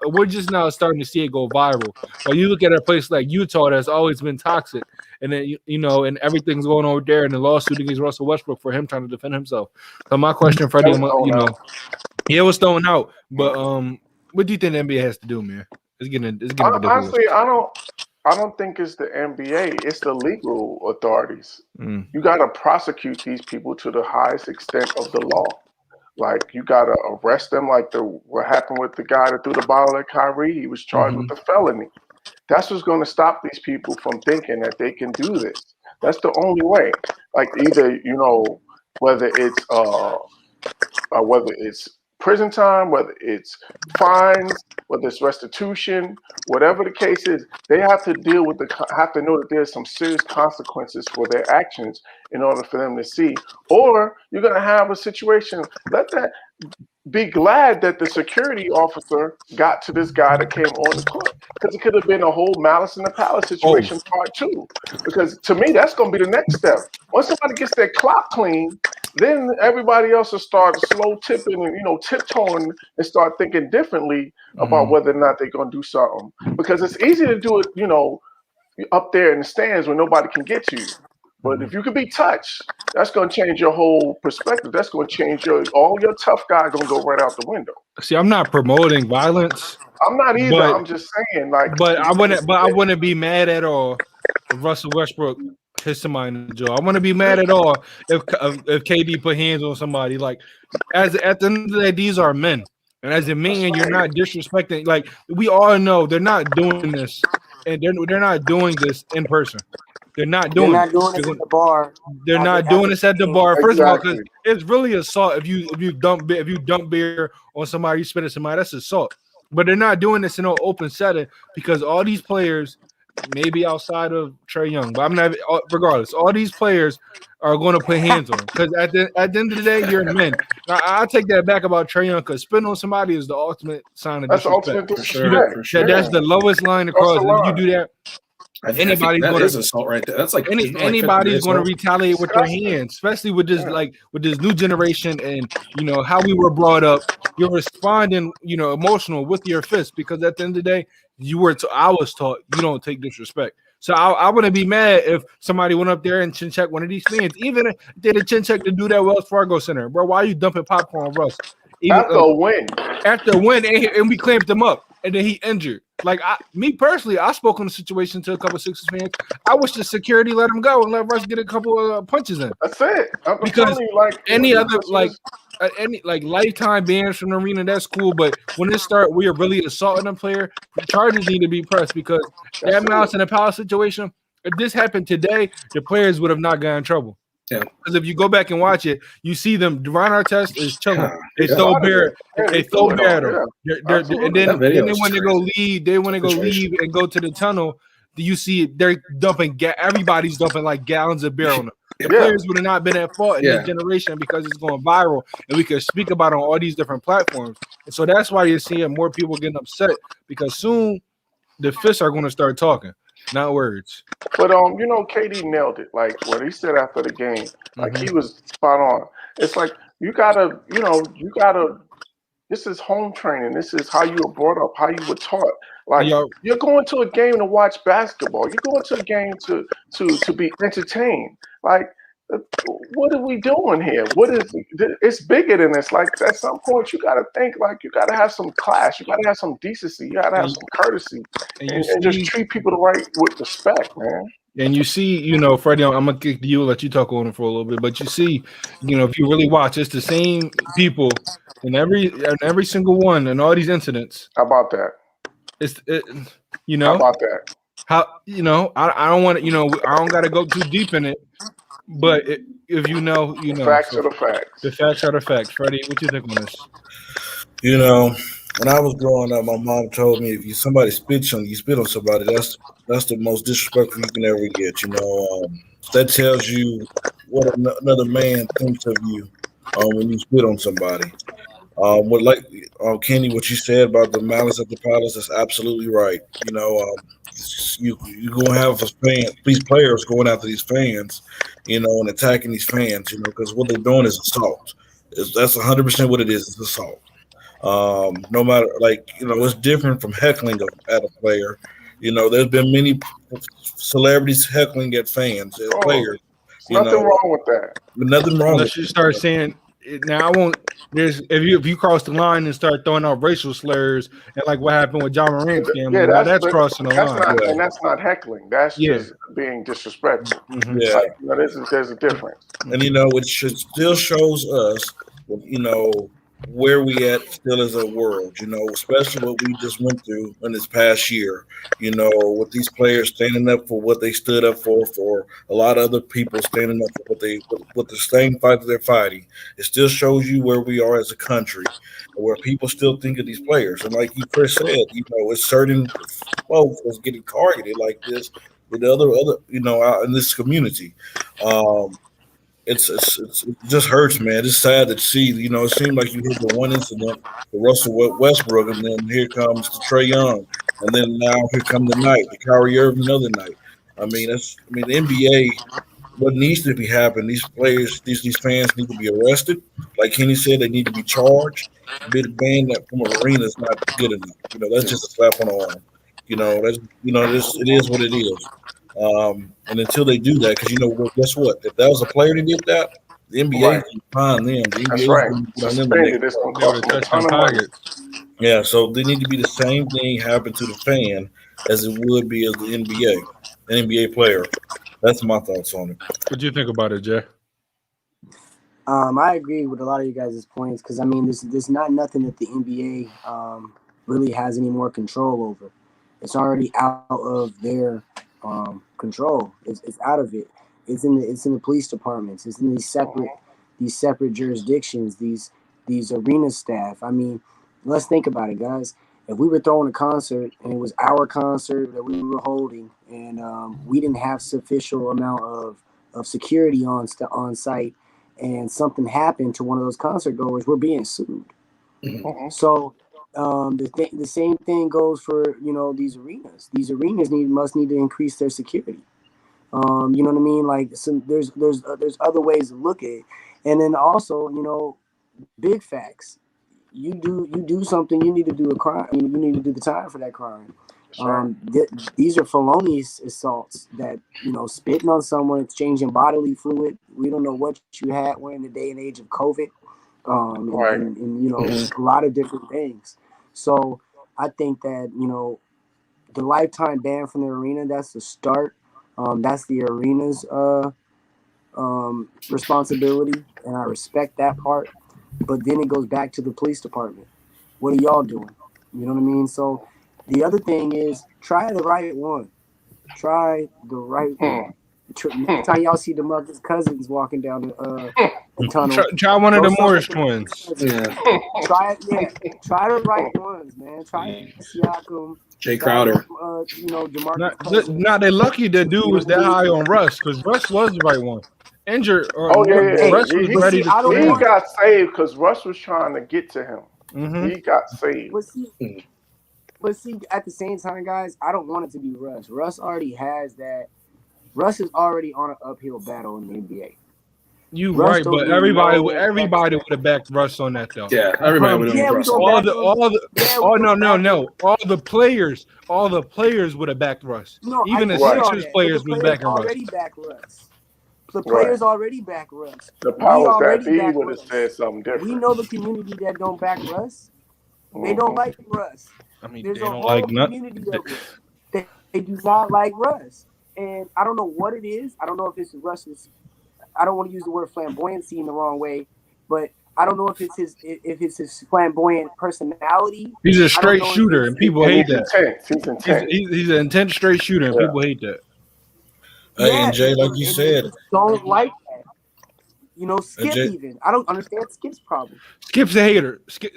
we're just now starting to see it go viral. When you look at a place like Utah that's always been toxic, and then, and everything's going on there in the lawsuit against Russell Westbrook for him trying to defend himself. So my question, Freddie, it was thrown out, but what do you think the NBA has to do, man? It's getting ridiculous. Honestly, I don't think it's the NBA. It's the legal authorities. You got to prosecute these people to the highest extent of the law. Like, you got to arrest them, like what happened with the guy that threw the bottle at Kyrie. He was charged with a felony. That's what's going to stop these people from thinking that they can do this. That's the only way. Like, either, whether it's prison time, whether it's fines, whether it's restitution, whatever the case is, they have to know that there's some serious consequences for their actions in order for them to see. Or you're going to have a situation, be glad that the security officer got to this guy that came on the court, because it could have been a whole malice in the palace situation part 2. Because to me, that's going to be the next step. Once somebody gets their clock clean, then everybody else will start slow tipping and tiptoeing and start thinking differently about whether or not they're going to do something. Because it's easy to do it, up there in the stands when nobody can get to you. But if you can be touched, that's going to change your whole perspective. That's going to change all your tough guys going to go right out the window. See, I'm not promoting violence. I'm not either. I'm just saying, But I wouldn't be mad at all if Russell Westbrook hit somebody in the jaw. I wouldn't be mad at all if KD put hands on somebody. Like, at the end of the day, these are men, and as a man, you're not disrespecting. Like, we all know they're not doing this, and they're not doing this in person. They're not doing this at the bar. They're not doing this at the bar. First of all, because it's really assault. If you dump beer on somebody, you spit at somebody, that's assault. But they're not doing this in an open setting, because all these players, maybe outside of Trae Young, but regardless, all these players are going to put hands on him, because at the end of the day, you're men. Now, I'll take that back about Trae Young, because spitting on somebody is the ultimate sign of disrespect. That's the lowest line across. If you do that, anybody's going to assault right there. That's like anybody's going to retaliate with their hands, especially with this with this new generation and how we were brought up. You're responding, emotional with your fist, because at the end of the day, I was taught you don't take disrespect. So I wouldn't be mad if somebody went up there and chin check one of these fans, even if they did a chin check to do that Wells Fargo Center, bro. Why are you dumping popcorn on Russ? Even After a win. after a win, and we clamped him up, and then he injured. Like me personally, I spoke on the situation to a couple of Sixers fans. I wish the security let him go and let Russ get a couple of punches in. That's it. I'm Because telling you, like any other any lifetime bans from the arena, that's cool. But when it start, we are really assaulting a player. Charges need to be pressed because that Mouse and the Palace situation. If this happened today, the players would have not gotten in trouble. Yeah. Because if you go back and watch it, you see them. Ron Artest is chilling. They Yeah. throw bear. Yeah, They throw do it bear. all, They're- Absolutely. And then That video when is they go leave, leave and go to the tunnel. Do you see they're dumping? Everybody's dumping like gallons of beer on them. The Yeah. players would have not been at fault in Yeah. this generation because it's going viral and we could speak about it on all these different platforms. And so that's why you're seeing more people getting upset because soon the fists are going to start talking, not words. But KD nailed it. Like what he said after the game, like he was spot on. It's like you gotta. This is home training. This is how you were brought up, how you were taught. Like Yo. you're going to a game to watch basketball. You're going to a game to be entertained. Like what are we doing here? It's bigger than this. Like at some point you got to think like you got to have some class. You got to have some decency. You got to have some courtesy, and just treat people with respect, man. And you see, Freddie, I'm gonna kick to you, let you talk on it for a little bit. But you see, if you really watch, it's the same people in every single one and all these incidents. How about that? How about that? How I don't want to, I don't got to go too deep in it. But if you know, Facts are the facts. The facts are the facts. Freddie, what you think on this? When I was growing up, my mom told me if somebody spit on somebody, that's the most disrespectful you can ever get. That tells you what another man thinks of you when you spit on somebody. Kenny, what you said about the malice at the palace, that's absolutely right. You're gonna have these players going after these fans, and attacking these fans, because what they're doing is assault. That's 100% what it is. It's assault. No matter, it's different from heckling at a player. There's been many celebrities heckling at fans, at players. Nothing wrong with that. Nothing wrong. Unless you start saying, now I won't. If you cross the line and start throwing out racial slurs and like what happened with John Morant's family, that's crossing the line. And that's not heckling. That's just being disrespectful. Mm-hmm. Yeah, there's a difference. And it still shows us, where we at still as a world, especially what we just went through in this past year, with these players standing up for what they stood up for a lot of other people standing up for what the same fight that they're fighting. It still shows you where we are as a country, where people still think of these players. And like Chris said, it's certain folks that's getting targeted like this with other, out in this community. It just hurts, man. It's sad to see. It seemed like you hit the one incident for Russell Westbrook, and then here comes the Trae Young, and then now here come the night, the Kyrie Irving another night. The NBA. What needs to be happening? These players, these fans need to be arrested. Like Kenny said, they need to be charged. Being banned from an arena is not good enough. That's just a slap on the arm. It is what it is. And until they do that, because guess what? If that was a player that did that, the NBA can find them. The NBA Yeah, so they need to be the same thing happen to the fan as it would be as the NBA, an NBA player. That's my thoughts on it. What do you think about it, Jay? I agree with a lot of you guys' points because there's not nothing that the NBA really has any more control over. It's already out of their control. It's out of it. It's in the police departments. It's in these separate jurisdictions. These arena staff. Let's think about it, guys. If we were throwing a concert and it was our concert that we were holding, and we didn't have sufficient amount of security on site, and something happened to one of those concert goers, we're being sued. Mm-hmm. So the same thing goes for these arenas. These arenas must need to increase their security. You know what I mean? Like there's other ways to look at it, and then also big facts. You do something, you need to do a crime. You need to do the time for that crime. These are felonious assaults that, spitting on someone, exchanging bodily fluid. We don't know what you had. We're in the day and age of COVID, Right. and a lot of different things. So I think that, the lifetime ban from the arena, that's the start. That's the arena's responsibility, and I respect that part. But then it goes back to the police department. What are y'all doing? You know what I mean? So the other thing is, try the right one. Try the right one. Next time y'all see DeMarcus Cousins walking down the tunnel, Try one of the Morris twins. Yeah. Try the right ones, man. Try Siakam. Jay Crowder. DeMarcus. They're lucky the dude was that high on Russ, because Russ was the right one. Injured. Russ was ready to He got saved because Russ was trying to get to him. Mm-hmm. He got saved. But see, at the same time, guys, I don't want it to be Russ. Russ already has that. Russ is already on an uphill battle in the NBA. You right, but everybody would have backed Russ on that though. Yeah, everybody would have backed Russ. All the players would have backed Russ. Even the Sixers players was backing Russ. The players already back Russ. The powers that be would have said something different. We know the community that don't back Russ. They don't like Russ. I mean, there's they a don't whole like community that they do not like Russ. And I don't know what it is. I don't know if it's Russ's. I don't want to use the word flamboyancy in the wrong way, but I don't know if it's his flamboyant personality. He's a straight shooter, and people hate that. He's intense. He's an intense straight shooter, and people hate that. And Jay, like you said, don't like that. Skip even. I don't understand Skip's problem. Skip's a hater. Skip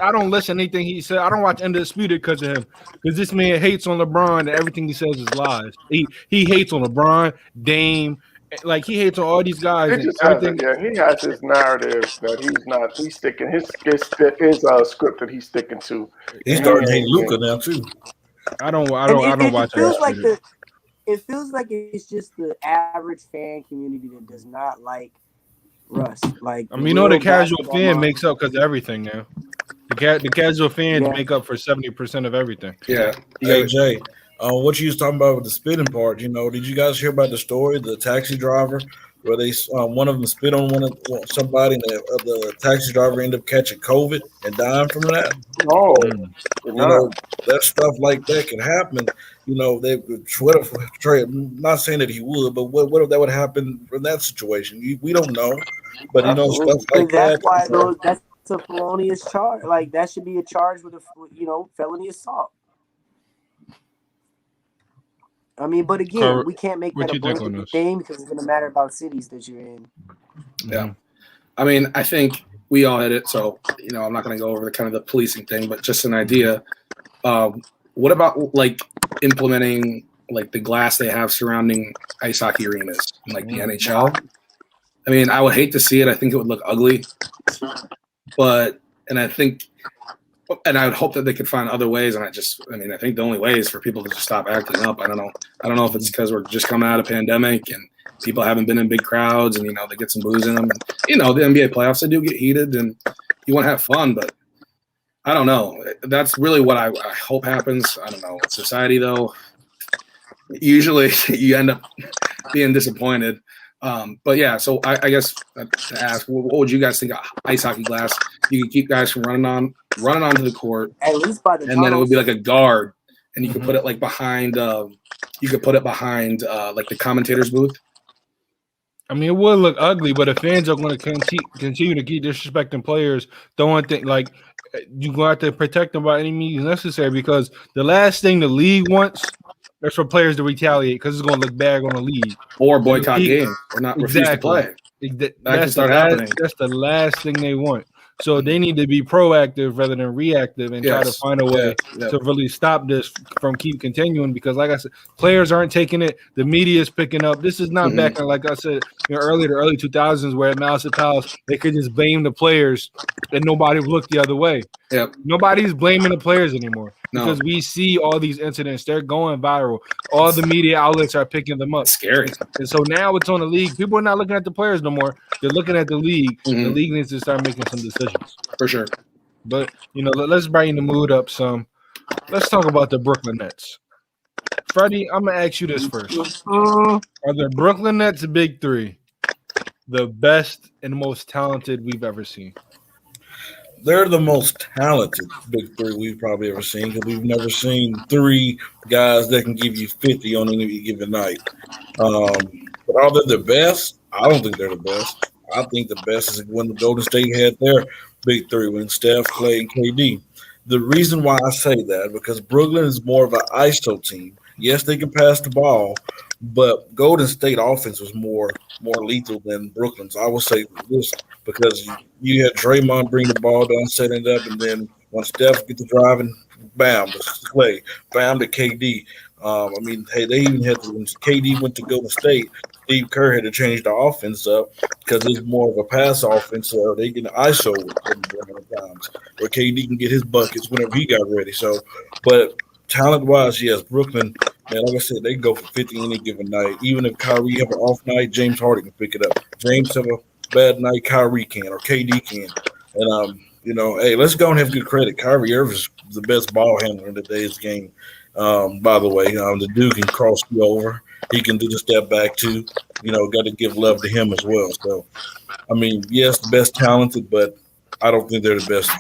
I don't listen to anything he said. I don't watch Undisputed because of him. Because this man hates on LeBron, and everything he says is lies. He hates on LeBron, Dame. Like, he hates on all these guys. He has his narrative that he's sticking his script that he's sticking to. He's starting to hate Luka now too. I don't watch it. It feels like it's just the average fan community that does not like Russ. Like, the casual fan makes up because of everything now. The casual fans make up for 70% of everything. Yeah. Hey, Jay, what you was talking about with the spitting part, did you guys hear about the story, the taxi driver, where they one of them spit on somebody, and the taxi driver ended up catching COVID and dying from that? Oh, that stuff like that can happen. They Twitter. Not saying that he would, but what if that would happen in that situation? We don't know, but stuff like that. That's why that's a felonious charge. Like, that should be a charge with a felony assault. I mean, but again, we can't make that a blanket thing because it's going to matter about cities that you're in. Yeah. I mean, I think we all hit it. So, I'm not going to go over the kind of the policing thing, but just an idea. What about like implementing like the glass they have surrounding ice hockey arenas in like the NHL? I mean, I would hate to see it. I think it would look ugly, and I would hope that they could find other ways. And I think the only way is for people to just stop acting up. I don't know if it's because we're just coming out of a pandemic and people haven't been in big crowds and, they get some booze in them. And, the NBA playoffs, they do get heated and you want to have fun, but I don't know. That's really what I hope happens. I don't know. Society, though, usually you end up being disappointed. But yeah, so I guess to ask, what would you guys think of ice hockey glass? You could keep guys from running onto the court, at least by the and then it would be like a guard, and you could put it like behind. You could put it behind like the commentator's booth. I mean, it would look ugly, but the fans are going to continue to keep disrespecting players. Don't think like you're going to have to protect them by any means necessary, because the last thing the league wants is for players to retaliate, because it's going to look bad on the league or boycott games or not refuse to play. That's the last thing they want. So they need to be proactive rather than reactive and try to find a way to really stop this from keep continuing, because like I said, players aren't taking it. The media is picking up. This is not back in, like I said, the early 2000s where at Malice at Palace, they could just blame the players and nobody would look the other way. Yep. Nobody's blaming the players anymore because we see all these incidents. They're going viral. All the media outlets are picking them up. Scary. And so now it's on the league. People are not looking at the players no more. They're looking at the league. The league needs to start making some decisions. For sure. But, let's brighten the mood up some. Let's talk about the Brooklyn Nets. Freddie, I'm gonna ask you this first: Are the Brooklyn Nets big three the best and most talented we've ever seen? They're the most talented big three we've probably ever seen because we've never seen three guys that can give you 50 on any given night. But are they the best? I don't think they're the best. I think the best is when the Golden State had their big three when Steph, Clay, and KD. The reason why I say that because Brooklyn is more of an ISO team. Yes, they can pass the ball, but Golden State offense was more lethal than Brooklyn's. I would say this because you had Draymond bring the ball down, setting it up, and then when Steph get the driving, bam, to Clay, bam to KD. Hey, they even had when KD went to Golden State, Steve Kerr had to change the offense up because it's more of a pass offense, so they get an ISO with them during the times where KD can get his buckets whenever he got ready. So, but talent-wise, yes, Brooklyn, man, like I said, they can go for 50 any given night. Even if Kyrie have an off night, James Harden can pick it up. James have a bad night, Kyrie can, or KD can. And, hey, let's go and have good credit. Kyrie Irving is the best ball handler in today's game. By the way, the dude can cross you over. He can do the step back too. Got to give love to him as well. So, yes, the best talented, but I don't think they're the best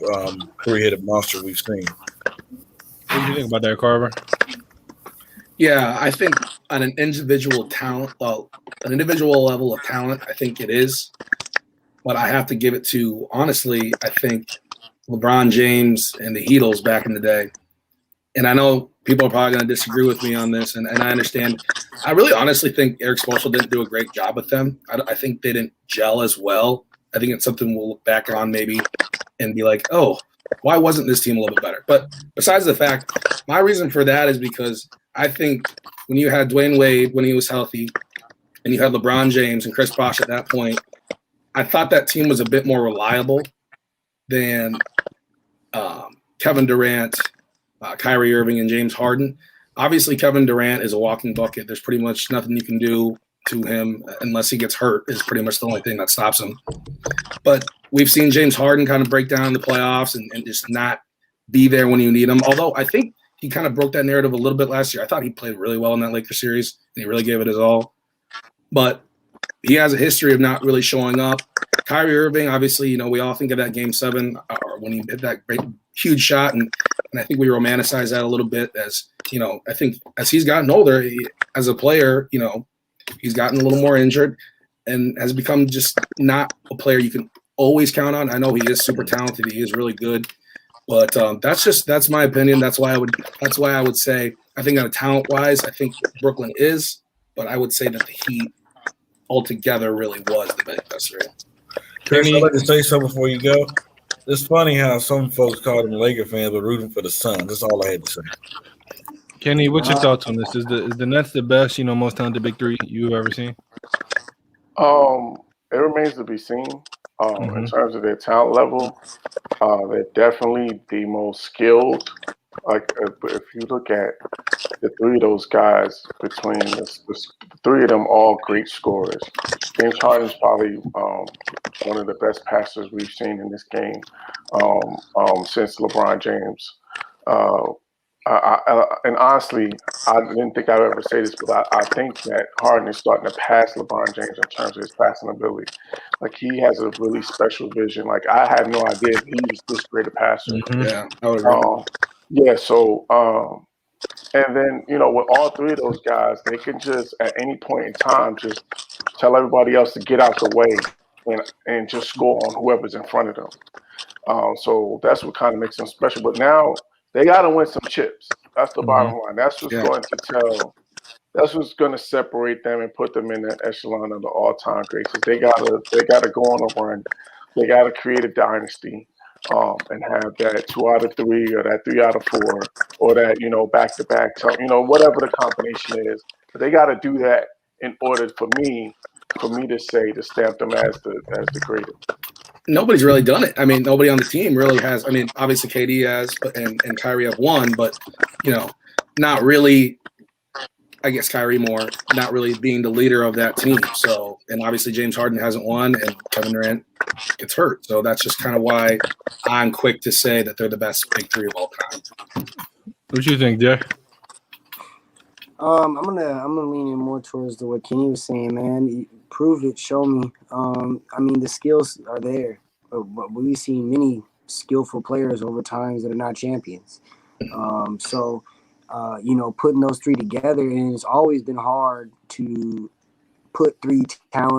three-headed monster we've seen. What do you think about that, Carver? Yeah, I think on an individual level of talent, I think it is. But I have to give it to, honestly, I think LeBron James and the Heatles back in the day. And I know people are probably going to disagree with me on this, and I understand. I really honestly think Eric Spoelstra didn't do a great job with them. I think they didn't gel as well. I think it's something we'll look back on maybe and be like, oh, why wasn't this team a little bit better? But besides the fact, my reason for that is because I think when you had Dwayne Wade when he was healthy and you had LeBron James and Chris Bosh at that point, I thought that team was a bit more reliable than Kevin Durant, Kyrie Irving, and James Harden. Obviously, Kevin Durant is a walking bucket. There's pretty much nothing you can do to him unless he gets hurt is pretty much the only thing that stops him. But we've seen James Harden kind of break down in the playoffs and just not be there when you need him. Although I think he kind of broke that narrative a little bit last year. I thought he played really well in that Lakers series, and he really gave it his all. But he has a history of not really showing up. Kyrie Irving, obviously, we all think of that Game 7 when he hit that great, huge shot, and I think we romanticize that a little bit as, I think as he's gotten older, as a player, he's gotten a little more injured and has become just not a player you can always count on. I know he is super talented. He is really good. But that's my opinion. That's why I would say I think on a talent wise, I think Brooklyn is, but I would say that the Heat altogether really was the best three. Chris, I'd like to say something before you go. It's funny how some folks call them Laker fans, but rooting for the Suns. That's all I had to say. Kenny, what's your thoughts on this? Is the Nets the best, most talented big three you've ever seen? It remains to be seen. In terms of their talent level, they're definitely the most skilled. Like if you look at the three of those guys, between the three of them, all great scorers. James Harden's probably one of the best passers we've seen in this game since LeBron James. And honestly, I didn't think I'd ever say this, but I think that Harden is starting to pass LeBron James in terms of his passing ability. Like, he has a really special vision. Like, I had no idea he was this great a passer. Yeah, I would agree. And then, with all three of those guys, they can just, at any point in time, just tell everybody else to get out the way and just score on whoever's in front of them. So that's what kind of makes them special. But now they got to win some chips. That's the bottom line. That's what's going to tell. That's what's going to separate them and put them in that echelon of the all-time greats. They gotta go on a run. They got to create a dynasty. And have that 2 out of 3 or that 3 out of 4 or that, back-to-back, whatever the combination is. But they got to do that in order for me to stamp them as the greatest. Nobody's really done it. I mean, nobody on the team really has. I mean, obviously KD has, and Kyrie have won, but, not really. I guess Kyrie more, not really being the leader of that team. So, and obviously James Harden hasn't won, and Kevin Durant gets hurt. So that's just kind of why I'm quick to say that they're the best big three of all time. What you think, Jay? I'm gonna lean in more towards the what Kenny was saying, man. Prove it, show me. I mean, the skills are there, but we've seen many skillful players over times that are not champions. So putting those three together, and it's always been hard to put three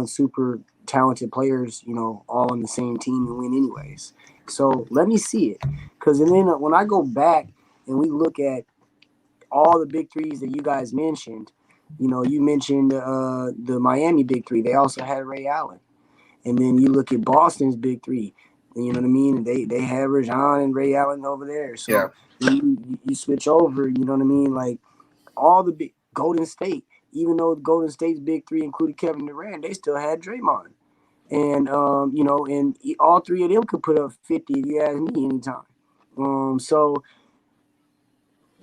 super talented players, all on the same team and win anyways. So let me see it, because then when I go back and we look at all the big threes that you guys mentioned, you mentioned the Miami big three. They also had Ray Allen, and then you look at Boston's big three. You know what I mean? They have Rajon and Ray Allen over there. So Yeah. you switch over. You know what I mean? Like all the big Golden State, even though Golden State's big three included Kevin Durant, they still had Draymond, and and all three of them could put up 50 if you ask me anytime. So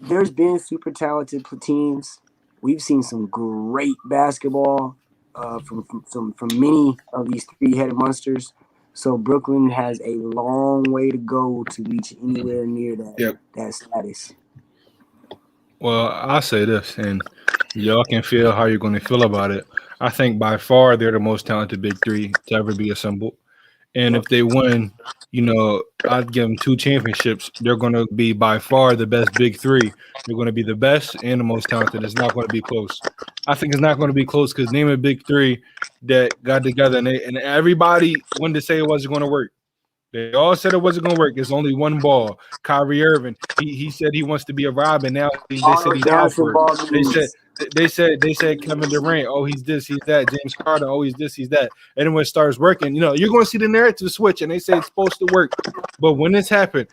there's been super talented teams. We've seen some great basketball from many of these three-headed monsters. So Brooklyn has a long way to go to reach anywhere near that status. Well, I'll say this, and y'all can feel how you're going to feel about it. I think by far they're the most talented big three to ever be assembled. And if they win, I'd give them 2 championships. They're going to be by far the best big three. They're going to be the best and the most talented. It's not going to be close. I think it's not going to be close because name a big three that got together and everybody wanted to say it wasn't going to work. They all said it wasn't going to work. It's only one ball. Kyrie Irving, he said he wants to be a Robin. Now they said he's out for it. They said Kevin Durant, oh, he's this, he's that. James Harden, oh, he's this, he's that. And then when it starts working, you're going to see the narrative switch, and they say it's supposed to work. But when this happened,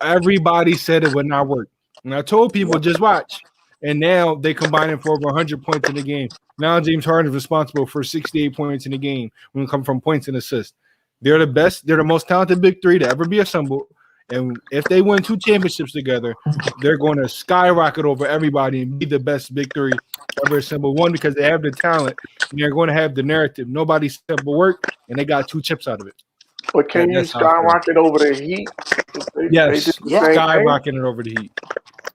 everybody said it would not work. And I told people, just watch. And now they combine it for over 100 points in the game. Now James Harden is responsible for 68 points in the game when it comes from points and assists. They're the best. They're the most talented big three to ever be assembled. And if they win 2 championships together, they're going to skyrocket over everybody and be the best big three ever assembled. One, because they have the talent, and they're going to have the narrative. Nobody said but work, and they got 2 chips out of it. But can you skyrocket over the Heat? Yes, skyrocketing it over the Heat.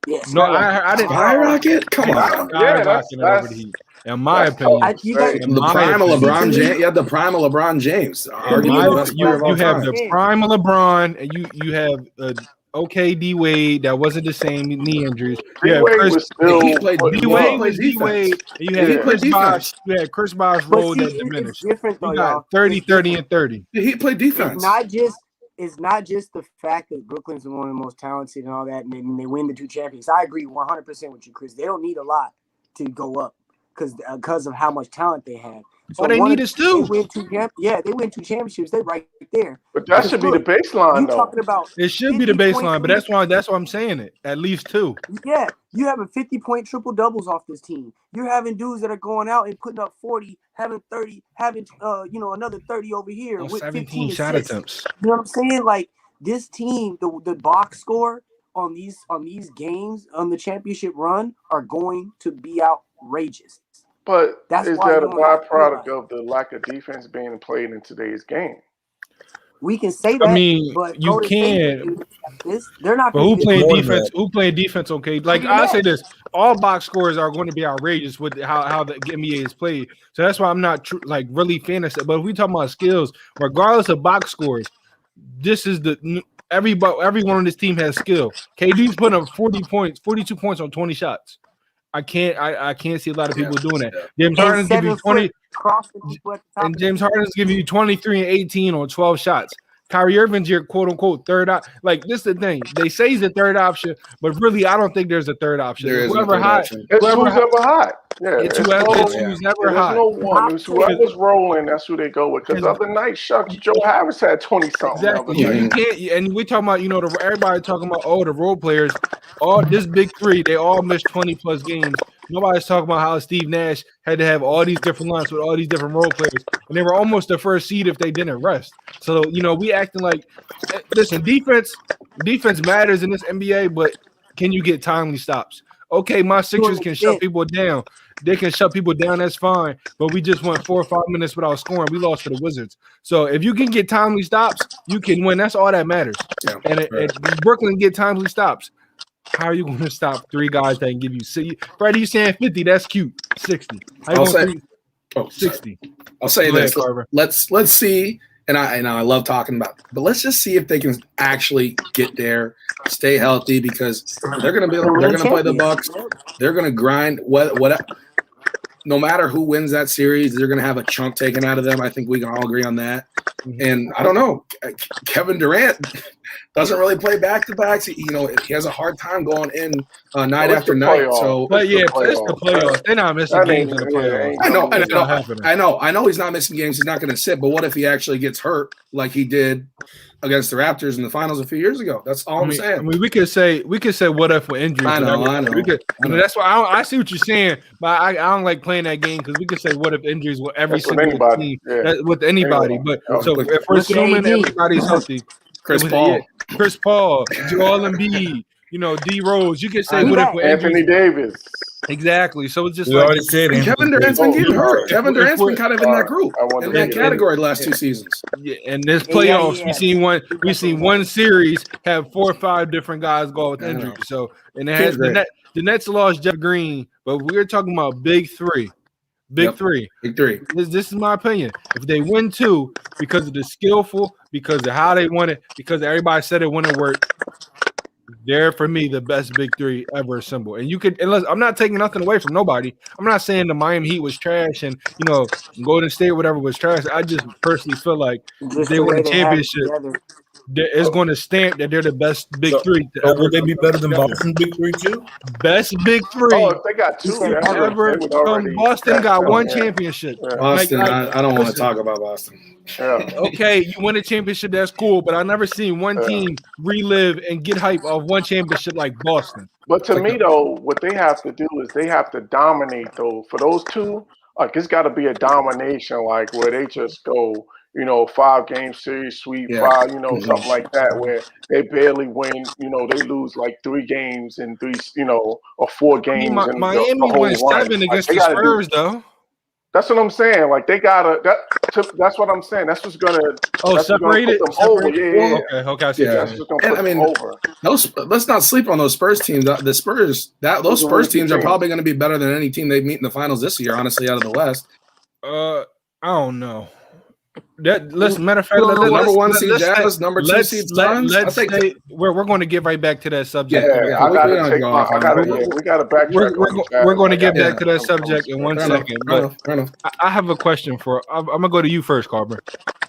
Yes, no, I didn't skyrocket. Come on, skyrocketing over the Heat. In my opinion, the prime of LeBron James. You have the prime of LeBron James. You have the prime of LeBron, and you have D Wade that wasn't the same knee injuries. Yeah, he played defense. You had Chris Bosh. You had Chris Bosh role that diminished. Different though, you got 30, 30, and 30. He played defense. It's not just the fact that Brooklyn's one of the most talented and all that, and they win the 2 champions. I agree 100% with you, Chris. They don't need a lot to go up because of how much talent they have. So they need us too. They win 2 championships. They're right there. But that should be the baseline, though. Talking about it should be the baseline, but that's why I'm saying it. At least 2. Yeah, you having 50-point triple doubles off this team. You're having dudes that are going out and putting up 40, having 30, having another 30 over here with 17 shot attempts. You know what I'm saying? Like this team, the box score on these games on the championship run are going to be outrageous. But is that a byproduct of the lack of defense being played in today's game? We can say that. I mean, but you can. They're not. But who playing defense? Who playing defense? Okay, like I say this, all box scores are going to be outrageous with how the NBA is played. So that's why I'm not really fantasy. But if we talk about skills, regardless of box scores, this is everyone on this team has skill. KD's putting up 42 points on 20 shots. I can't see a lot of people doing that. James Harden's giving you 20, and James Harden's giving you 23 and 18 on 12 shots. Kyrie Irving's your quote unquote third option. Like this is the thing. They say he's the third option, but really I don't think there's a third option. Whoever hot. It's who's ever hot. Yeah, it's who's never hot. There's no one. It's whoever's rolling, that's who they go with. Because the other night, shucks, Joe Harris had 20-something. Exactly. You can't, and we talking about, everybody talking about, the role players, all this big three, they all missed 20-plus games. Nobody's talking about how Steve Nash had to have all these different lines with all these different role players, and they were almost the first seed if they didn't rest. So, we acting like, listen, defense matters in this NBA, but can you get timely stops? Okay, my Sixers can shut people down. They can shut people down, that's fine. But we just went 4 or 5 minutes without scoring. We lost to the Wizards. So if you can get timely stops, you can win. That's all that matters. Yeah, and Brooklyn get timely stops. How are you going to stop 3 guys that can give you 60? Freddie, you saying 50? That's cute. 60. How you I'll going say- to 60? I'll say Go ahead, this. Carver. Let's see. And I love talking about it, but let's just see if they can actually get there, stay healthy, because they're gonna play the Bucks. They're gonna grind what no matter who wins that series, they're gonna have a chunk taken out of them. I think we can all agree on that. And I don't know, Kevin Durant doesn't really play back-to-backs. He has a hard time going in night after night. So, but yeah, it's the playoffs. They're not missing games in the playoffs. I know he's not missing games. He's not going to sit. But what if he actually gets hurt like he did against the Raptors in the finals a few years ago? That's all I'm saying. I mean, we could say what if with injuries. I know. That's why I see what you're saying, but I don't like playing that game because we could say what if injuries with every single team, with anybody. But so if we're assuming everybody's healthy, Chris Paul, Joel Embiid, D Rose, you could say what if with Anthony Davis. Exactly. So it's just We already said Kevin Durant's been getting hurt. Kevin Durant's been kind of in that group, in that category the last 2 seasons. Yeah, and this playoffs, we've seen one series have 4 or 5 different guys go with injury. So, and it has the Nets lost Jeff Green, but we're talking about big three. Big three. This is my opinion. If they win 2 because of the skillful, because of how they won it, because everybody said it wouldn't work, they're for me the best big 3 ever assembled. And you could, unless I'm not taking nothing away from nobody. I'm not saying the Miami Heat was trash and Golden State whatever was trash. I just personally feel like if they win a championship, it's going to stamp that they're the best big 3. So would they be better than Boston big 3 too? Best big 3. Oh, if they got 2 ever. Boston got 1 championship. Boston, I don't want to talk about Boston. Yeah. Okay, you win a championship, that's cool, but I never seen one team relive and get hype of 1 championship like Boston. But to me, though, what they have to do is they have to dominate, though. For those 2, it's got to be a domination, like where they just go, 5-game series sweep, 5, something like that, where they barely win, they lose like 3 games in 3, or 4 games. Miami won 7 against the Spurs, though. That's what I'm saying. Like they gotta. That's what I'm saying. That's what's gonna. Separate it. Yeah. Okay. I see. Let's not sleep on those Spurs teams. The Spurs, those Spurs teams are probably going to be better than any team they meet in the finals this year. Honestly, out of the West. I don't know. Matter of fact, the number 1 seed Jazz, number 2 seed Suns. We're going to get right back to that subject. We got to backtrack. We're going to get back to that subject in 1 second. But I have a question I'm going to go to you first, Carver.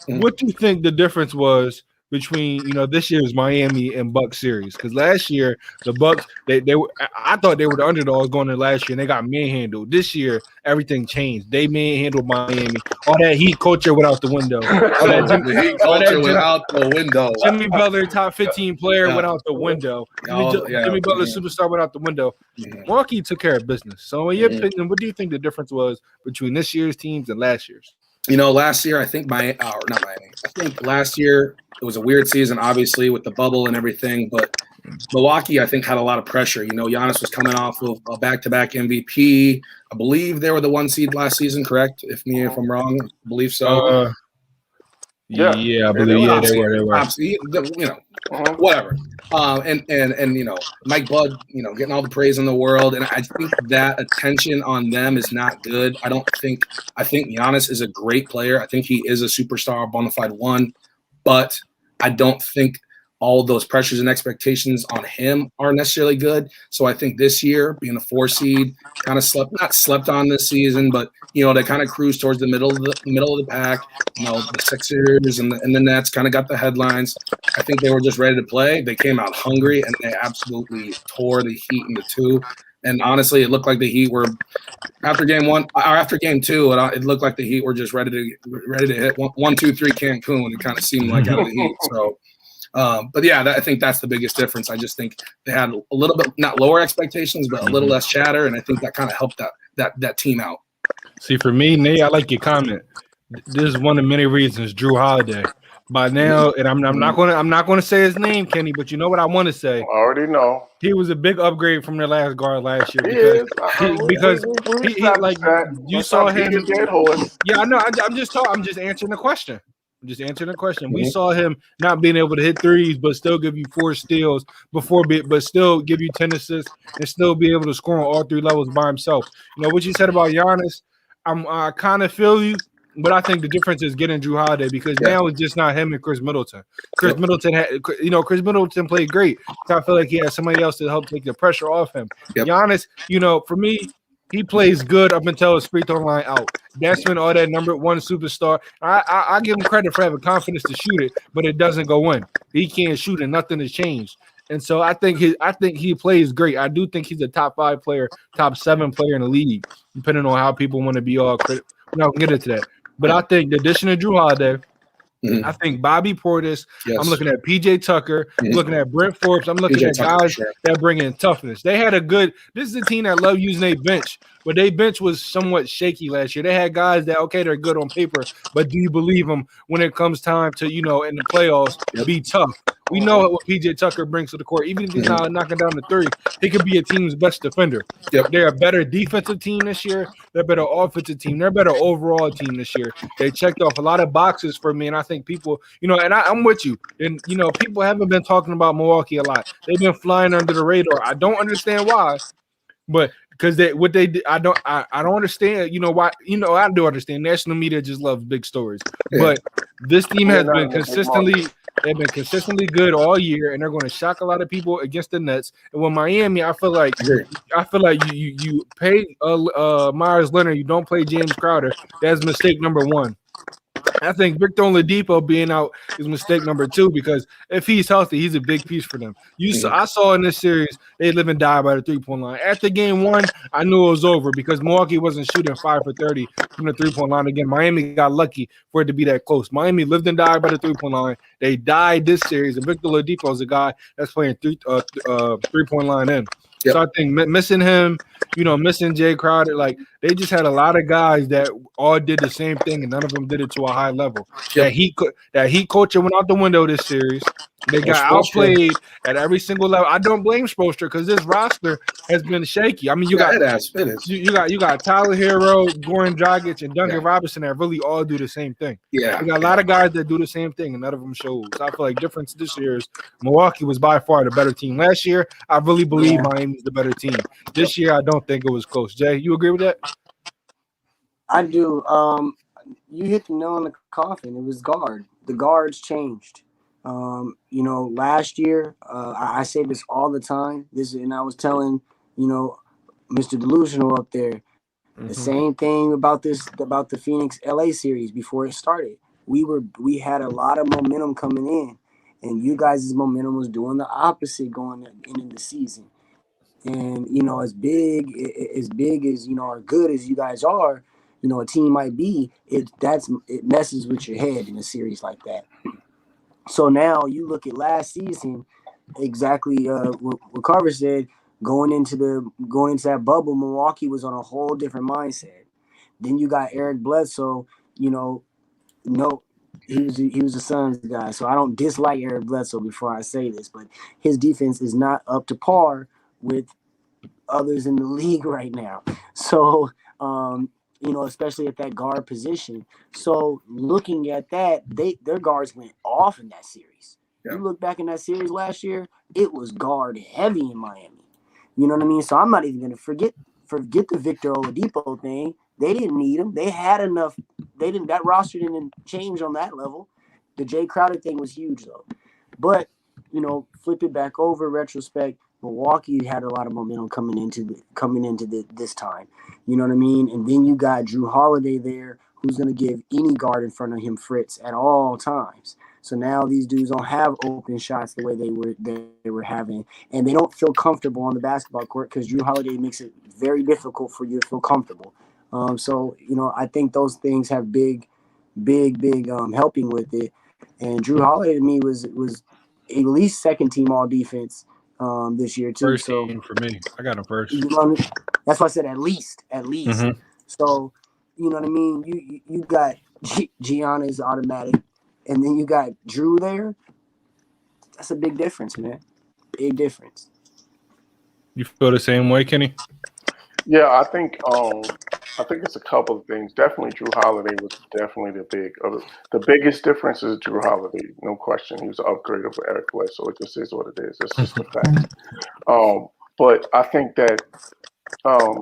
What do you think the difference was between this year's Miami and Bucks series? Because last year the Bucks they were, I thought they were the underdogs going into last year and they got manhandled. This year everything changed. They manhandled Miami. All that Heat culture went out the window. Jimmy Butler, top 15 player, went out the window. Jimmy Butler, superstar, went out the window. Milwaukee took care of business. So in your opinion, what do you think the difference was between this year's teams and last year's? Last year, I think not Miami. I think last year it was a weird season, obviously, with the bubble and everything. But Milwaukee, I think, had a lot of pressure. Giannis was coming off of a back-to-back MVP. I believe they were the 1 seed last season, correct? If I'm wrong, I believe so. Yeah, I believe they were. Whatever. And Mike Bud, getting all the praise in the world, and I think that attention on them is not good. I think Giannis is a great player. I think he is a superstar, a bona fide 1, but I don't think all those pressures and expectations on him are necessarily good. So I think this year, being a 4 seed, kind of not slept on this season, but they kind of cruised towards the middle of the pack. The Sixers and the Nets kind of got the headlines. I think they were just ready to play. They came out hungry and they absolutely tore the Heat into 2. And honestly, it looked like the Heat were after game 1 or after game 2. It looked like the Heat were just ready to hit 1, 2, 3 Cancun. It kind of seemed like out of the Heat. So. But yeah, I think that's the biggest difference. I just think they had a little bit, not lower expectations, but a little less chatter, and I think that kind of helped that team out. See, for me, Nate, I like your comment. This is one of many reasons. Drew Holiday. By now, and I'm not gonna say his name, Kenny, but you know what I want to say. I already know. He was a big upgrade from their last guard last year because he like you saw him. Yeah, I know. I'm just answering the question. I'm just answering the question. We saw him not being able to hit threes, but still give you 4 steals but still give you 10 assists and still be able to score on all 3 levels by himself. You know what you said about Giannis? I kind of feel you, but I think the difference is getting Drew Holiday because now it's just not him and Chris Middleton. Chris Middleton played great. So I feel like he had somebody else to help take the pressure off him. Giannis, for me, he plays good up until his free throw line out. That's when all that number 1 superstar. I give him credit for having confidence to shoot it, but it doesn't go in. He can't shoot it. Nothing has changed. And so I think he plays great. I do think he's a top 5 player, top 7 player in the league, depending on how people want to be all critical. We'll get into that. But I think the addition of Drew Holiday, I think Bobby Portis. I'm looking at PJ Tucker. I'm looking at Brent Forbes. I'm looking at guys that bring in toughness. They had this is a team that love using their bench, but their bench was somewhat shaky last year. They had guys that, they're good on paper, but do you believe them when it comes time to, in the playoffs, be tough? We know what PJ Tucker brings to the court. Even if he's not knocking down the 3, he could be a team's best defender. They're a better defensive team this year. They're a better offensive team. They're a better overall team this year. They checked off a lot of boxes for me, and I think people, and I'm with you. And, people haven't been talking about Milwaukee a lot. They've been flying under the radar. I don't understand why, but because I don't understand, why, I do understand. National media just loves big stories. But this team has been consistently good all year, and they're going to shock a lot of people against the Nets. And with Miami, I feel like you pay Myers Leonard, you don't play James Crowder. That's mistake number 1. I think Victor Oladipo being out is mistake number 2 because if he's healthy, he's a big piece for them. I saw in this series they live and die by the 3-point line. After game 1, I knew it was over because Milwaukee wasn't shooting 5 for 30 from the 3-point line again. Miami got lucky for it to be that close. Miami lived and died by the 3-point line. They died this series, and Victor Oladipo is a guy that's playing 3-point line in. So I think missing him, missing Jay Crowder, they just had a lot of guys that all did the same thing, and none of them did it to a high level. That heat culture went out the window this series. They got outplayed at every single level. I don't blame Spoelstra because this roster has been shaky. I mean, you got Tyler Hero, Goran Dragic, and Duncan Robinson that really all do the same thing. You got a lot of guys that do the same thing, and none of them shows. So I feel like difference this year is Milwaukee was by far the better team. Last year, I really believe Miami's the better team. This year, I don't think it was close. Jay, you agree with that? I do. You hit the nail on the coffin. It was guard. The guards changed. Last year, I say this all the time. And I was telling, Mr. Delusional up there, the same thing about the Phoenix LA series before it started. We had a lot of momentum coming in, and you guys' momentum was doing the opposite going into the season. And as big as or good as you guys are, a team might be, it messes with your head in a series like that. So now you look at last season, exactly what Carver said. Going into that bubble, Milwaukee was on a whole different mindset. Then you got Eric Bledsoe. He was a Suns guy, so I don't dislike Eric Bledsoe before I say this, but his defense is not up to par with others in the league right now. So, especially at that guard position. So looking at that, their guards went off in that series. You look back in that series last year, it was guard heavy in Miami. You know what I mean? So I'm not even going to forget the Victor Oladipo thing. They didn't need him. They had enough. That roster didn't change on that level. The Jay Crowder thing was huge though. But, flip it back over retrospect, Milwaukee had a lot of momentum coming into this time. You know what I mean? And then you got Drew Holiday there, who's going to give any guard in front of him fits at all times. So now these dudes don't have open shots the way they were having, and they don't feel comfortable on the basketball court because Drew Holiday makes it very difficult for you to feel comfortable. So I think those things have big helping with it. And Drew Holiday to me was at least second team all defense this year too. First team for me. I got him first. That's why I said at least. Mm-hmm. So you know what I mean. You got Giannis automatic, and then you got Drew there. That's a big difference, man. Big difference. You feel the same way, Kenny? Yeah, I think I think it's a couple of things. Definitely, Drew Holiday was definitely the biggest difference is Drew Holiday, no question. He was an upgrade over Eric Bledsoe. So it just is what it is. It's just a fact. But I think that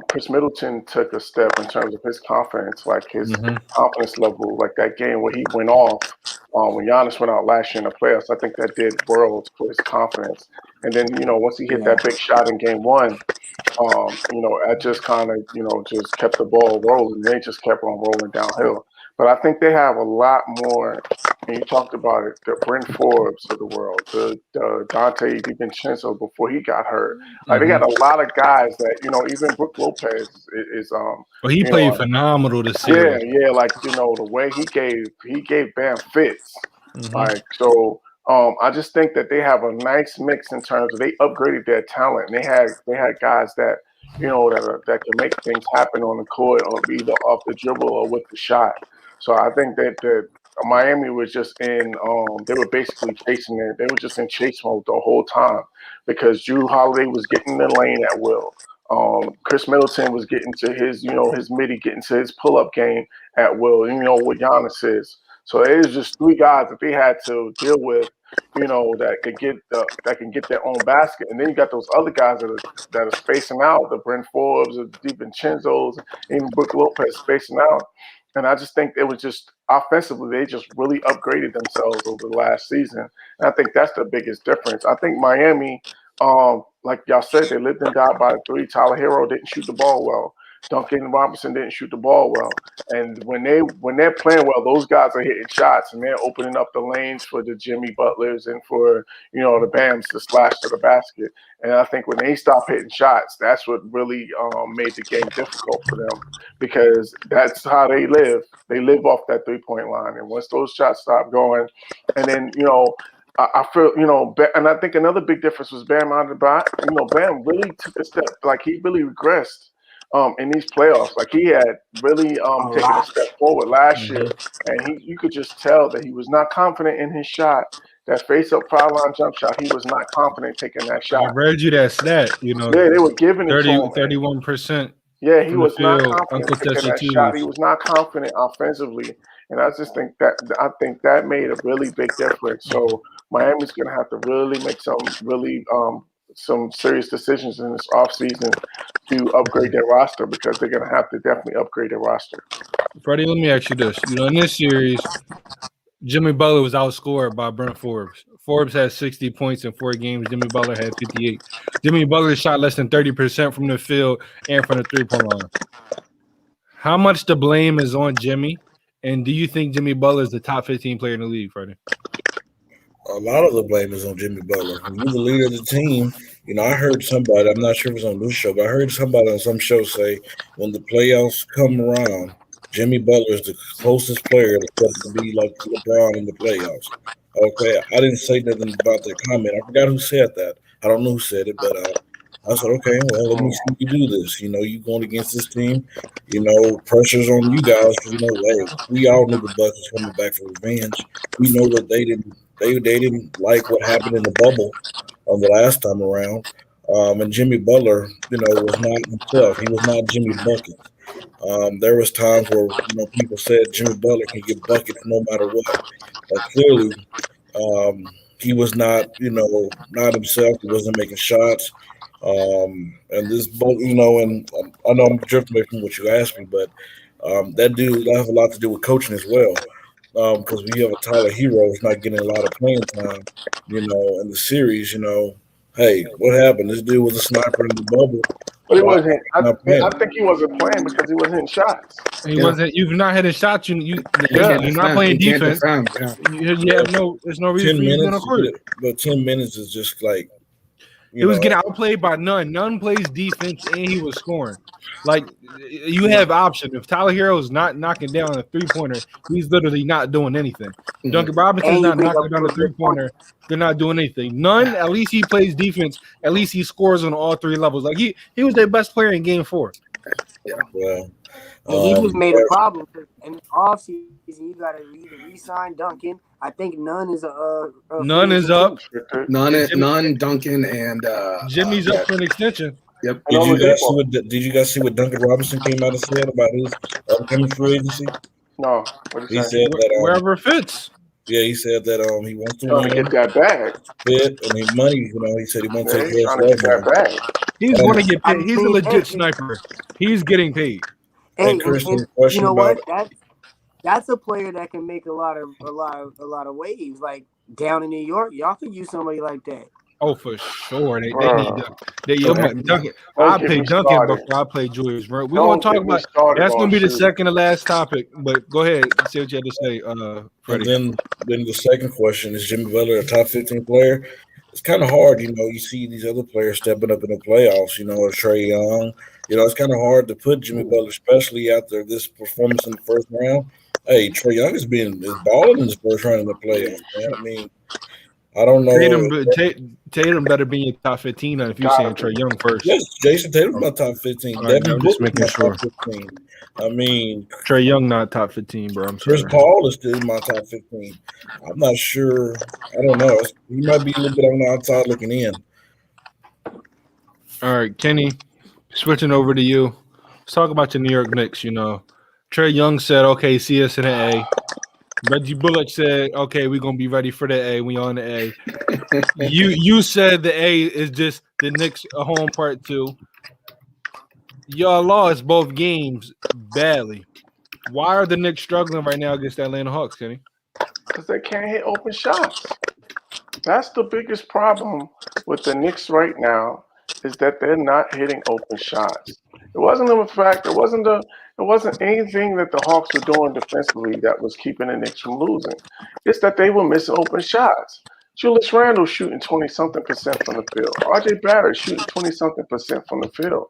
Chris Middleton took a step in terms of his confidence, like his confidence level, like that game where he went off when Giannis went out last year in the playoffs. I think that did worlds for his confidence. And then, once he hit that big shot in game one, that just kind of, just kept the ball rolling. They just kept on rolling downhill. But I think they have a lot more, and you talked about it, the Brent Forbes of the world, the Dante DiVincenzo before he got hurt. Like, they got a lot of guys that, even Brook Lopez is well, he played phenomenal this series. Yeah, like, the way he gave Bam fits. Like, so I just think that they have a nice mix in terms of they upgraded their talent. And they had guys that, that can make things happen on the court or either off the dribble or with the shot. So I think that Miami was just in they were basically chasing it. They were just in chase mode the whole time because Drew Holiday was getting in the lane at will. Chris Middleton was getting to his, his midi, getting to his pull-up game at will. What Giannis is. So it was just three guys that they had to deal with, that can get their own basket. And then you got those other guys that are spacing out, the Brent Forbes, the DiVincenzo's, even Brook Lopez spacing out. And I just think it was just offensively, they just really upgraded themselves over the last season. And I think that's the biggest difference. I think Miami, like y'all said, they lived and died by the three. Tyler Hero didn't shoot the ball well. Duncan Robinson didn't shoot the ball well. And when they're playing well, those guys are hitting shots and they're opening up the lanes for the Jimmy Butlers and for, the Bams to slash to the basket. And I think when they stop hitting shots, that's what really made the game difficult for them because that's how they live. They live off that 3-point line. And once those shots stop going, and then, I feel, and I think another big difference was Bam Adebayo. Bam really took a step, like he really regressed in these playoffs. Like he had really taken a step forward last year, and you could just tell that he was not confident in his shot. That face-up foul line jump shot, he was not confident taking that shot. I read you that stat, Yeah, they were giving it to him. 31%. Yeah, he was not confident taking that shot. He was not confident offensively. And I just think that made a really big difference. So Miami's going to have to really make some serious decisions in this offseason to upgrade their roster because they're going to have to definitely upgrade their roster. Freddie, let me ask you this. In this series, Jimmy Butler was outscored by Brent Forbes. Forbes had 60 points in 4 games. Jimmy Butler had 58. Jimmy Butler shot less than 30% from the field and from the three-point line. How much the blame is on Jimmy? And do you think Jimmy Butler is the top 15 player in the league, Freddie? A lot of the blame is on Jimmy Butler. When you're the leader of the team, I heard somebody, I'm not sure if it was on this show, but I heard somebody on some show say when the playoffs come around, Jimmy Butler is the closest player to be like LeBron in the playoffs. Okay, I didn't say nothing about that comment. I forgot who said that. I don't know who said it, but I said, okay, well, let me see you do this. You going against this team, pressure's on you guys. Hey, we all knew the Bucks was coming back for revenge. We know that they didn't like what happened in the bubble the last time around. And Jimmy Butler, was not himself. He was not Jimmy Bucket. There was times where, people said Jimmy Butler can get buckets no matter what. But clearly, he was not, not himself. He wasn't making shots. And this, and I know I'm drifting away from what you asked me, but that has a lot to do with coaching as well. Because we have a Tyler Hero who's not getting a lot of playing time, in the series, hey, what happened? This dude was a sniper in the bubble. But he wasn't. I think he wasn't playing because he wasn't hitting shots. He wasn't. You've not hitting shots. You're not playing defense. You have there's no reason for you to be on the court. But 10 minutes is just like. He was getting outplayed by none. None plays defense, and he was scoring. Like, you have option. If Tyler Hero is not knocking down a three-pointer, he's literally not doing anything. Duncan Robinson's not knocking down a three-pointer. They're not doing anything. None, at least he plays defense. At least he scores on all 3 levels. Like, he was their best player in Game 4. Yeah, well. And he was made a problem in the offseason. You got to either re-sign Duncan. I think Nunn is Nunn is up. Nunn, Duncan, and Jimmy's up for an extension. Yep. And only Debo. Did you guys see what Duncan Robinson came out and said about his upcoming free agency? No, what is He that? said that Wherever it fits. he said that he wants to Trying to win, get that bag. fit, and his money. He said he wants to Yeah, take he's less trying to get that love money. bag. He's going to get I paid. He's a mean, legit hey, sniper. He's getting paid. Hey, And Christian, and you question know about what? That's a player that can make a lot of waves. Like down in New York, y'all could use somebody like that. Oh, for sure. They need Bruh. Duncan. Don't I get play me Duncan started. before I play Julius. We're Don't going to talk get me about started that's going on to be the shooting. second to last topic. But go ahead. See what you had to say, and Freddie. then the second question is Jimmy Butler a top 15 player? It's kind of hard, you see these other players stepping up in the playoffs, or Trae Young. It's kind of hard to put Jimmy Butler, especially after this performance in the first round. Hey, Trae Young is balling in his first round in the playoffs, man. I mean, I don't know. Tatum better be in your top 15 if you're saying Trae Young first. Yes, Jason Tatum's my top 15. All right, Devin I'm just Booker's making my sure. top 15. I mean, Trae Young not top 15, bro. I'm sorry. Chris Paul is still my top 15. I'm not sure. I don't know. He might be a little bit on the outside looking in. All right, Kenny, switching over to you. Let's talk about your New York Knicks. Trae Young said, okay, see us in the A. Reggie Bullock said, okay, we're going to be ready for the A. We on the A. You said the A is just the Knicks home part 2. Y'all lost both games badly. Why are the Knicks struggling right now against the Atlanta Hawks, Kenny? Because they can't hit open shots. That's the biggest problem with the Knicks right now, is that they're not hitting open shots. It wasn't the fact. It wasn't anything that the Hawks were doing defensively that was keeping the Knicks from losing. It's that they were missing open shots. Julius Randle shooting 20-something% from the field. RJ Barrett shooting 20-something% from the field.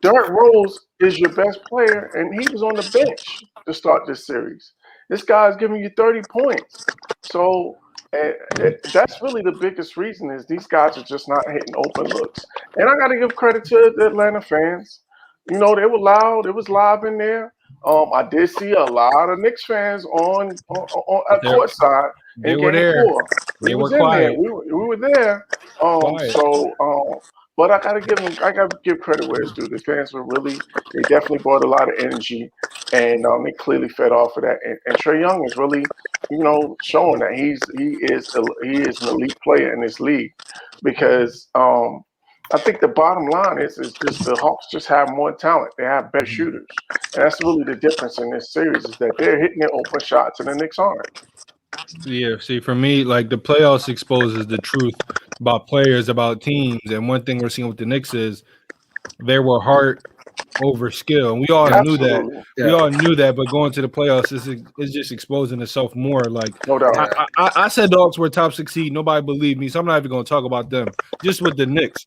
Derrick Rose is your best player, and he was on the bench to start this series. This guy's giving you 30 points. So that's really the biggest reason, is these guys are just not hitting open looks. And I got to give credit to the Atlanta fans. They were loud. It was live in there. I did see a lot of Knicks fans on at courtside. They were there. We was in there. We were there. But I gotta give credit where it's due. The fans they definitely brought a lot of energy, and they clearly fed off of that. And Trae Young is really, showing that he is an elite player in this league, because I think the bottom line is just the Hawks just have more talent. They have better shooters, and that's really the difference in this series, is that they're hitting their open shots and the Knicks aren't. Yeah, see, for me, like, the playoffs exposes the truth about players, about teams, and one thing we're seeing with the Knicks is they were heart over skill, and we all knew that. Yeah. We all knew that, but going to the playoffs is just exposing itself more. Like, no doubt. I said the Hawks were top 6 seed. Nobody believed me, so I'm not even going to talk about them. Just with the Knicks,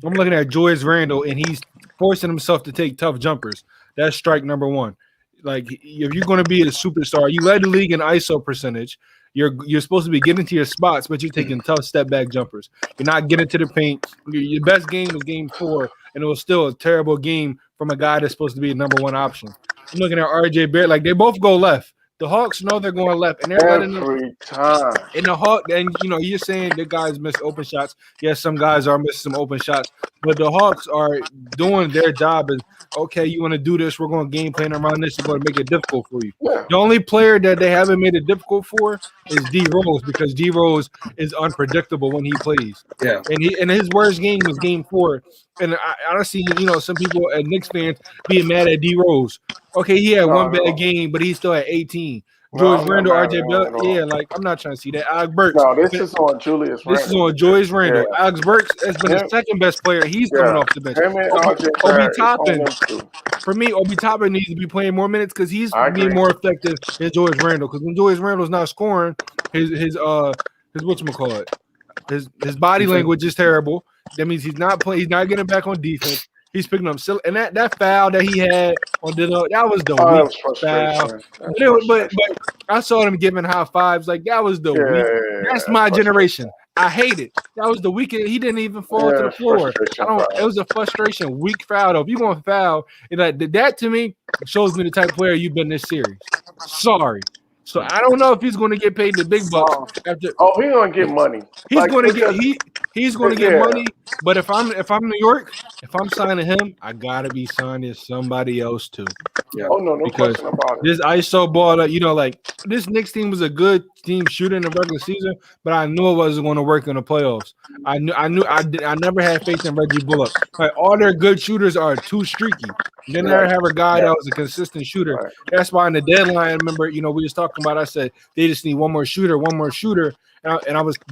I'm looking at Julius Randle, and he's forcing himself to take tough jumpers. That's strike number 1. Like, if you're going to be a superstar, you led the league in ISO percentage. You're supposed to be getting to your spots, but you're taking tough step back jumpers. You're not getting to the paint. Your best game was game 4, and it was still a terrible game from a guy that's supposed to be a number 1 option. I'm looking at RJ Barrett. Like, they both go left. The Hawks know they're going left, and they're letting them every time. And the Hawks, and you're saying the guys miss open shots. Yes, some guys are missing some open shots, but the Hawks are doing their job. Is okay. You want to do this? We're going to game plan around this. We're going to make it difficult for you. Yeah. The only player that they haven't made it difficult for is D Rose, because D Rose is unpredictable when he plays. Yeah, and his worst game was game 4. And I see, some people at Knicks fans being mad at D Rose. Okay, he had one bad game, but he's still at 18. George Randle, RJ Bell, yeah, like, I'm not trying to see that. Alex Burks. No, this is on Julius Randle. This is on Julius Randle. Yeah. Alex Burks has been the second best player. He's coming off the bench. Obi Toppin, for me, Obi Toppin needs to be playing more minutes, because he's being more effective than Julius Randle. Because when Julius Randle's not scoring, his whatchamacallit, his body language is terrible. That means he's not playing. He's not getting back on defense. He's picking up, and that foul that he had on Dillon, that was the weak foul. But I saw them giving high fives, like, that was the weak. That's my generation. I hate it. That was the weekend. He didn't even fall to the floor. It was a frustration, weak foul. Though, if you're going to foul, that to me shows me the type of player you've been this series. Sorry. So I don't know if he's going to get paid the big bucks after. Oh, he's going to get money. He's going to get He's going to get Yeah. money. But if I'm New York, if I'm signing him, I gotta be signing somebody else too. Yeah. Oh no, no Because question about it. this ISO ball, like this Knicks team was a good team shooting in the regular season, but I knew it wasn't going to work in the playoffs. I never had faith in Reggie Bullock. Like all their good shooters are too streaky. They never have a guy that was a consistent shooter. Right. That's why in the deadline, remember, we was talking about. I said they just need one more shooter.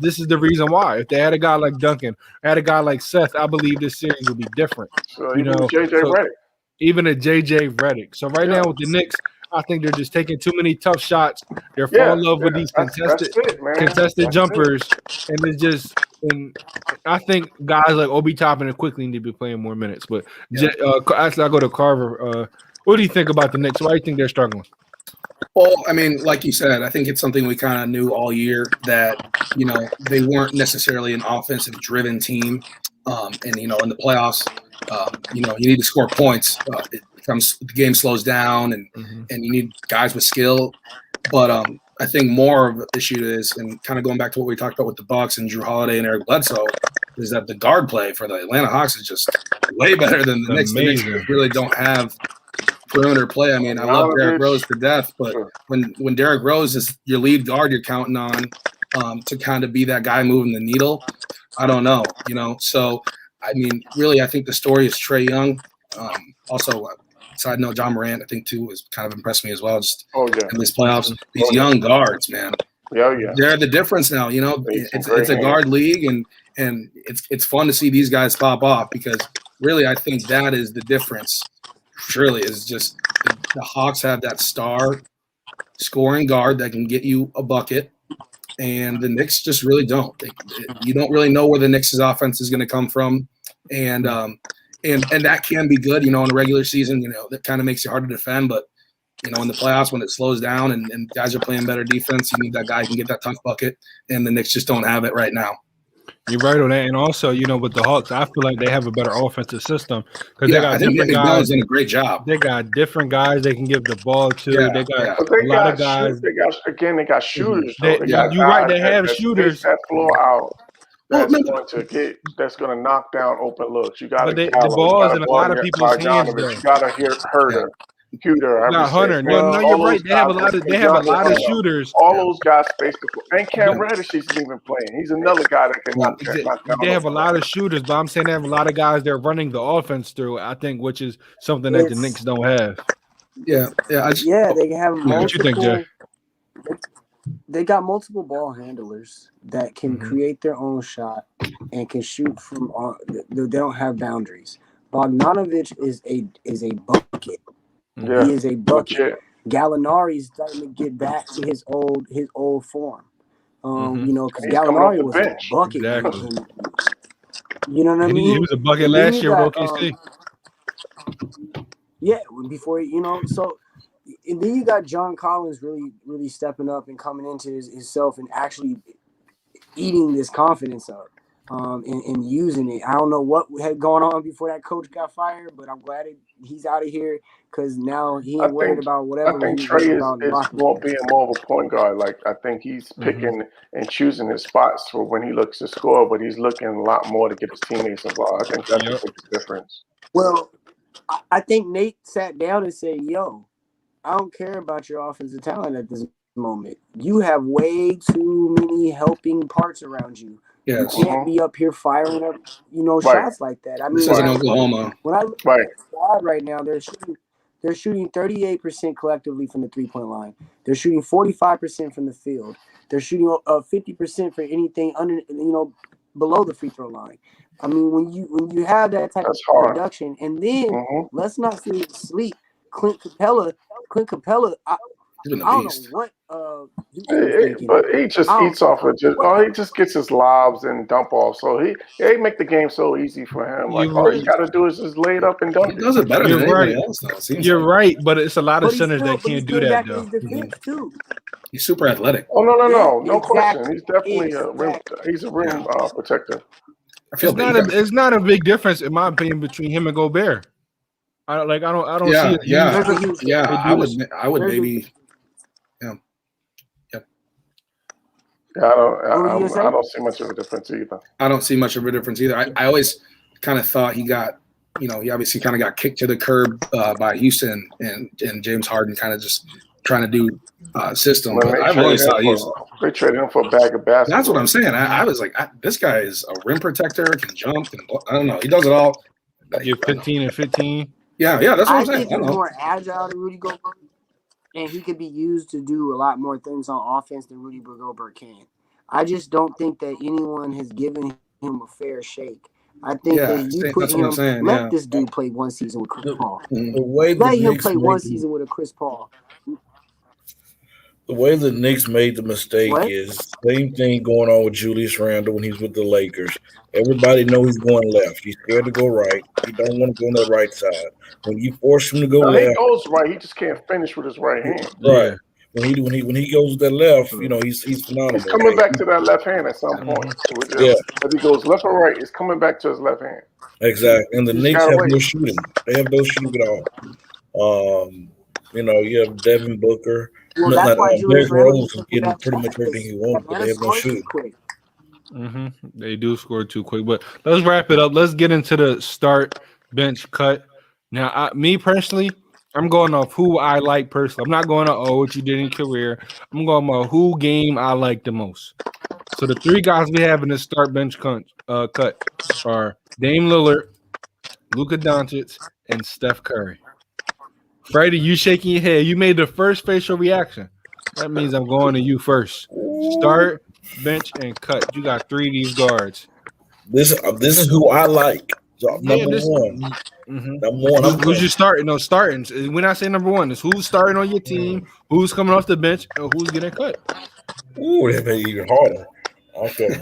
This is the reason why. If they had a guy like Duncan, had a guy like Seth, I believe this series would be different. So even JJ Redick. Even a JJ Redick. So right now with the Knicks, I think they're just taking too many tough shots. They're falling in love with these contested jumpers, and it's just. And I think guys like Obi Toppin and Quickly need to be playing more minutes. But actually, I go to Carver. What do you think about the Knicks? Why do you think they're struggling? Well, I mean, like you said, I think it's something we kind of knew all year that, they weren't necessarily an offensive-driven team. And, in the playoffs, you need to score points. The game slows down, and you need guys with skill. But I think more of the issue is, and kind of going back to what we talked about with the Bucks and Drew Holiday and Eric Bledsoe, is that the guard play for the Atlanta Hawks is just way better than the Knicks. The Knicks really don't have perimeter play. I mean, I love Derrick Rose to death, but when Derrick Rose is your lead guard, you're counting on to kind of be that guy moving the needle. I don't know, So, I mean, really, I think the story is Trae Young. Also, side note, John Morant, I think, too, has kind of impressed me as well. Just in these playoffs, these young guards, man. Yeah. They're the difference now. It's a guard league, and it's fun to see these guys pop off because really, I think that is the difference. Surely is just the Hawks have that star scoring guard that can get you a bucket, and the Knicks just really don't. You don't really know where the Knicks' offense is going to come from, and that can be good, in the regular season. That kind of makes you hard to defend, but in the playoffs when it slows down and guys are playing better defense, you need that guy who can get that tough bucket, and the Knicks just don't have it right now. You're right on that, and also, with the Hawks, I feel like they have a better offensive system because they got I think different Nick guys. Doing a great job. They got different guys they can give the ball to. They got a lot of guys. They got shooters. You're right. They have shooters. That floor out. That's going to knock down open looks. You got the ball is in a lot of people's hands. You got to hear Herder. Computer. Not Hunter. No, you're right. They have a lot of shooters. All those guys face the floor. And Cam Reddish isn't even playing. He's another guy that can knock down. They have a lot of shooters, but I'm saying they have a lot of guys they're running the offense through. I think, which is something that the Knicks don't have. They have multiple. What you think, Jay? They got multiple ball handlers that can create their own shot and can shoot from. They don't have boundaries. Bogdanovich is a bucket. Yeah. He is a bucket. Gallinari is starting to get back to his old form. Because Gallinari was a bucket. Exactly. You know what I mean? He was a bucket last year with OKC. Before so. And then you got John Collins really, really stepping up and coming into himself and actually eating this confidence up and using it. I don't know what had gone on before that coach got fired, but I'm glad he's out of here because now he ain't worried about whatever. I think Trae is being more of a point guard. Like I think he's picking and choosing his spots for when he looks to score, but he's looking a lot more to get his teammates involved. I think that's the difference. Well, I think Nate sat down and said, "Yo, I don't care about your offensive talent at this moment. You have way too many helping parts around you. Yes. You can't be up here firing up, shots like that. I mean, this isn't Oklahoma. When I look at the squad right now, they're shooting 38% collectively from the 3-point line. They're shooting 45% from the field. They're shooting 50% for anything under, below the free throw line. I mean, when you have that type of production, and then let's not sleep. Clint Capella, I don't know what. But he just eats off of he just gets his lobs and dump off. So he make the game so easy for him. Like all you got to do is just lay it up and dunk. He does it better than anybody else, though. You're right, but it's a lot of centers that can't do that, though. He's super athletic. Oh no question. He's definitely a rim protector. It's not a big difference, in my opinion, between him and Gobert. I don't see it. I would maybe. Yeah, say? I don't see much of a difference either. I don't see much of a difference either. I always kind of thought he got, he obviously kind of got kicked to the curb by Houston and James Harden kind of just trying to do system. But I've always thought they traded him for a bag of basketball. That's what I'm saying. I was like, this guy is a rim protector, can jump, and I don't know. He does it all. You're 15 and 15. Yeah, that's what I'm saying. I think he's more agile than Rudy Gobert, and he could be used to do a lot more things on offense than Rudy Gobert can. I just don't think that anyone has given him a fair shake. I think that you put him, let this dude play one season with Chris Paul. Let him play one season with a Chris Paul. The way the Knicks made the mistake is same thing going on with Julius Randle when he's with the Lakers. Everybody knows he's going left. He's scared to go right. He don't want to go on the right side. When you force him to go left, he goes right. He just can't finish with his right hand. Right. When he goes with that left, he's phenomenal. He's coming back to that left hand at some point. Yeah. If he goes left or right, it's coming back to his left hand. Exactly. And the Knicks have no shooting. They have no shooting at all. You have Devin Booker. Well, that's why Derrick Rose is getting pretty much everything he wants, but they have no shooting. They do score too quick. But let's wrap it up. Let's get into the start, bench, cut. Now, me personally, I'm going off who I like personally. I'm not going off what you did in your career. I'm going off who game I like the most. So the three guys we have in the start bench cut are Dame Lillard, Luka Doncic, and Steph Curry. Freddie, you shaking your head. You made the first facial reaction. That means I'm going to you first. Start, bench, and cut. You got three of these guards. This is who I like. So number one. Number one. Who's your starting? No, starting. When I say number one, it's who's starting on your team, who's coming off the bench, and who's getting cut. Ooh, that made it even harder. Okay.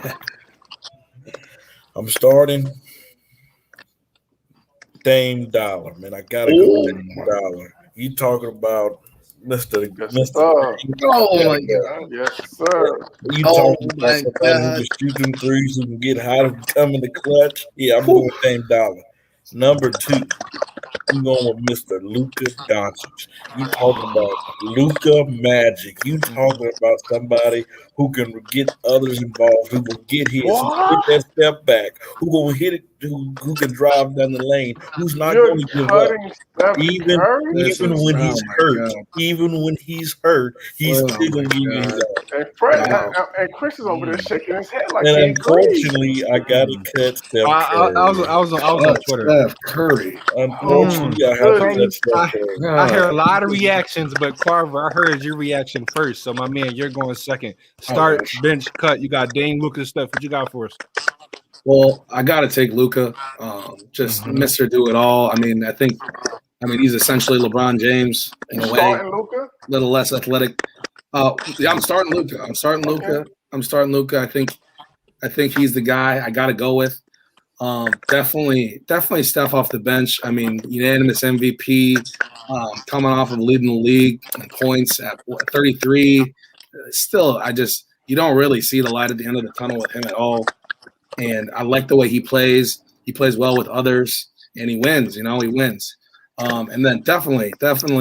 I'm starting Dame Dollar, man. I gotta go with Dame Dollar. You talking about Mr. Oh my God. Yes, sir. You talking about somebody who just shoot them threes who can get hot and come in the clutch? Yeah, I'm going with Dame Dollar. Number two, I'm going with Mr. Luka Doncic. You talking about Luka Magic. You talking about somebody who can get others involved, who will get his, who get that step back, who will hit it, who can drive down the lane, who's not going to give up. Even when he's hurt, he's still going to give you his and Chris is over there shaking his head like. And unfortunately, I got to cut Steph Curry. I was on Twitter. Steph Curry. Unfortunately, I have to cut Steph Curry. I heard a lot of reactions, but Carver, I heard your reaction first. So, my man, you're going second. Start, bench, cut. You got Dame, Luka, Steph. What you got for us? Well, I got to take Luka. Just Mr. Do It All. I mean, he's essentially LeBron James in a way. A little less athletic. Yeah, I'm starting Luka. I think he's the guy I got to go with. Definitely Steph off the bench. I mean, unanimous MVP, coming off of leading the league in points at 33. Still, you don't really see the light at the end of the tunnel with him at all. And I like the way he plays. He plays well with others, and he wins. He wins. And then definitely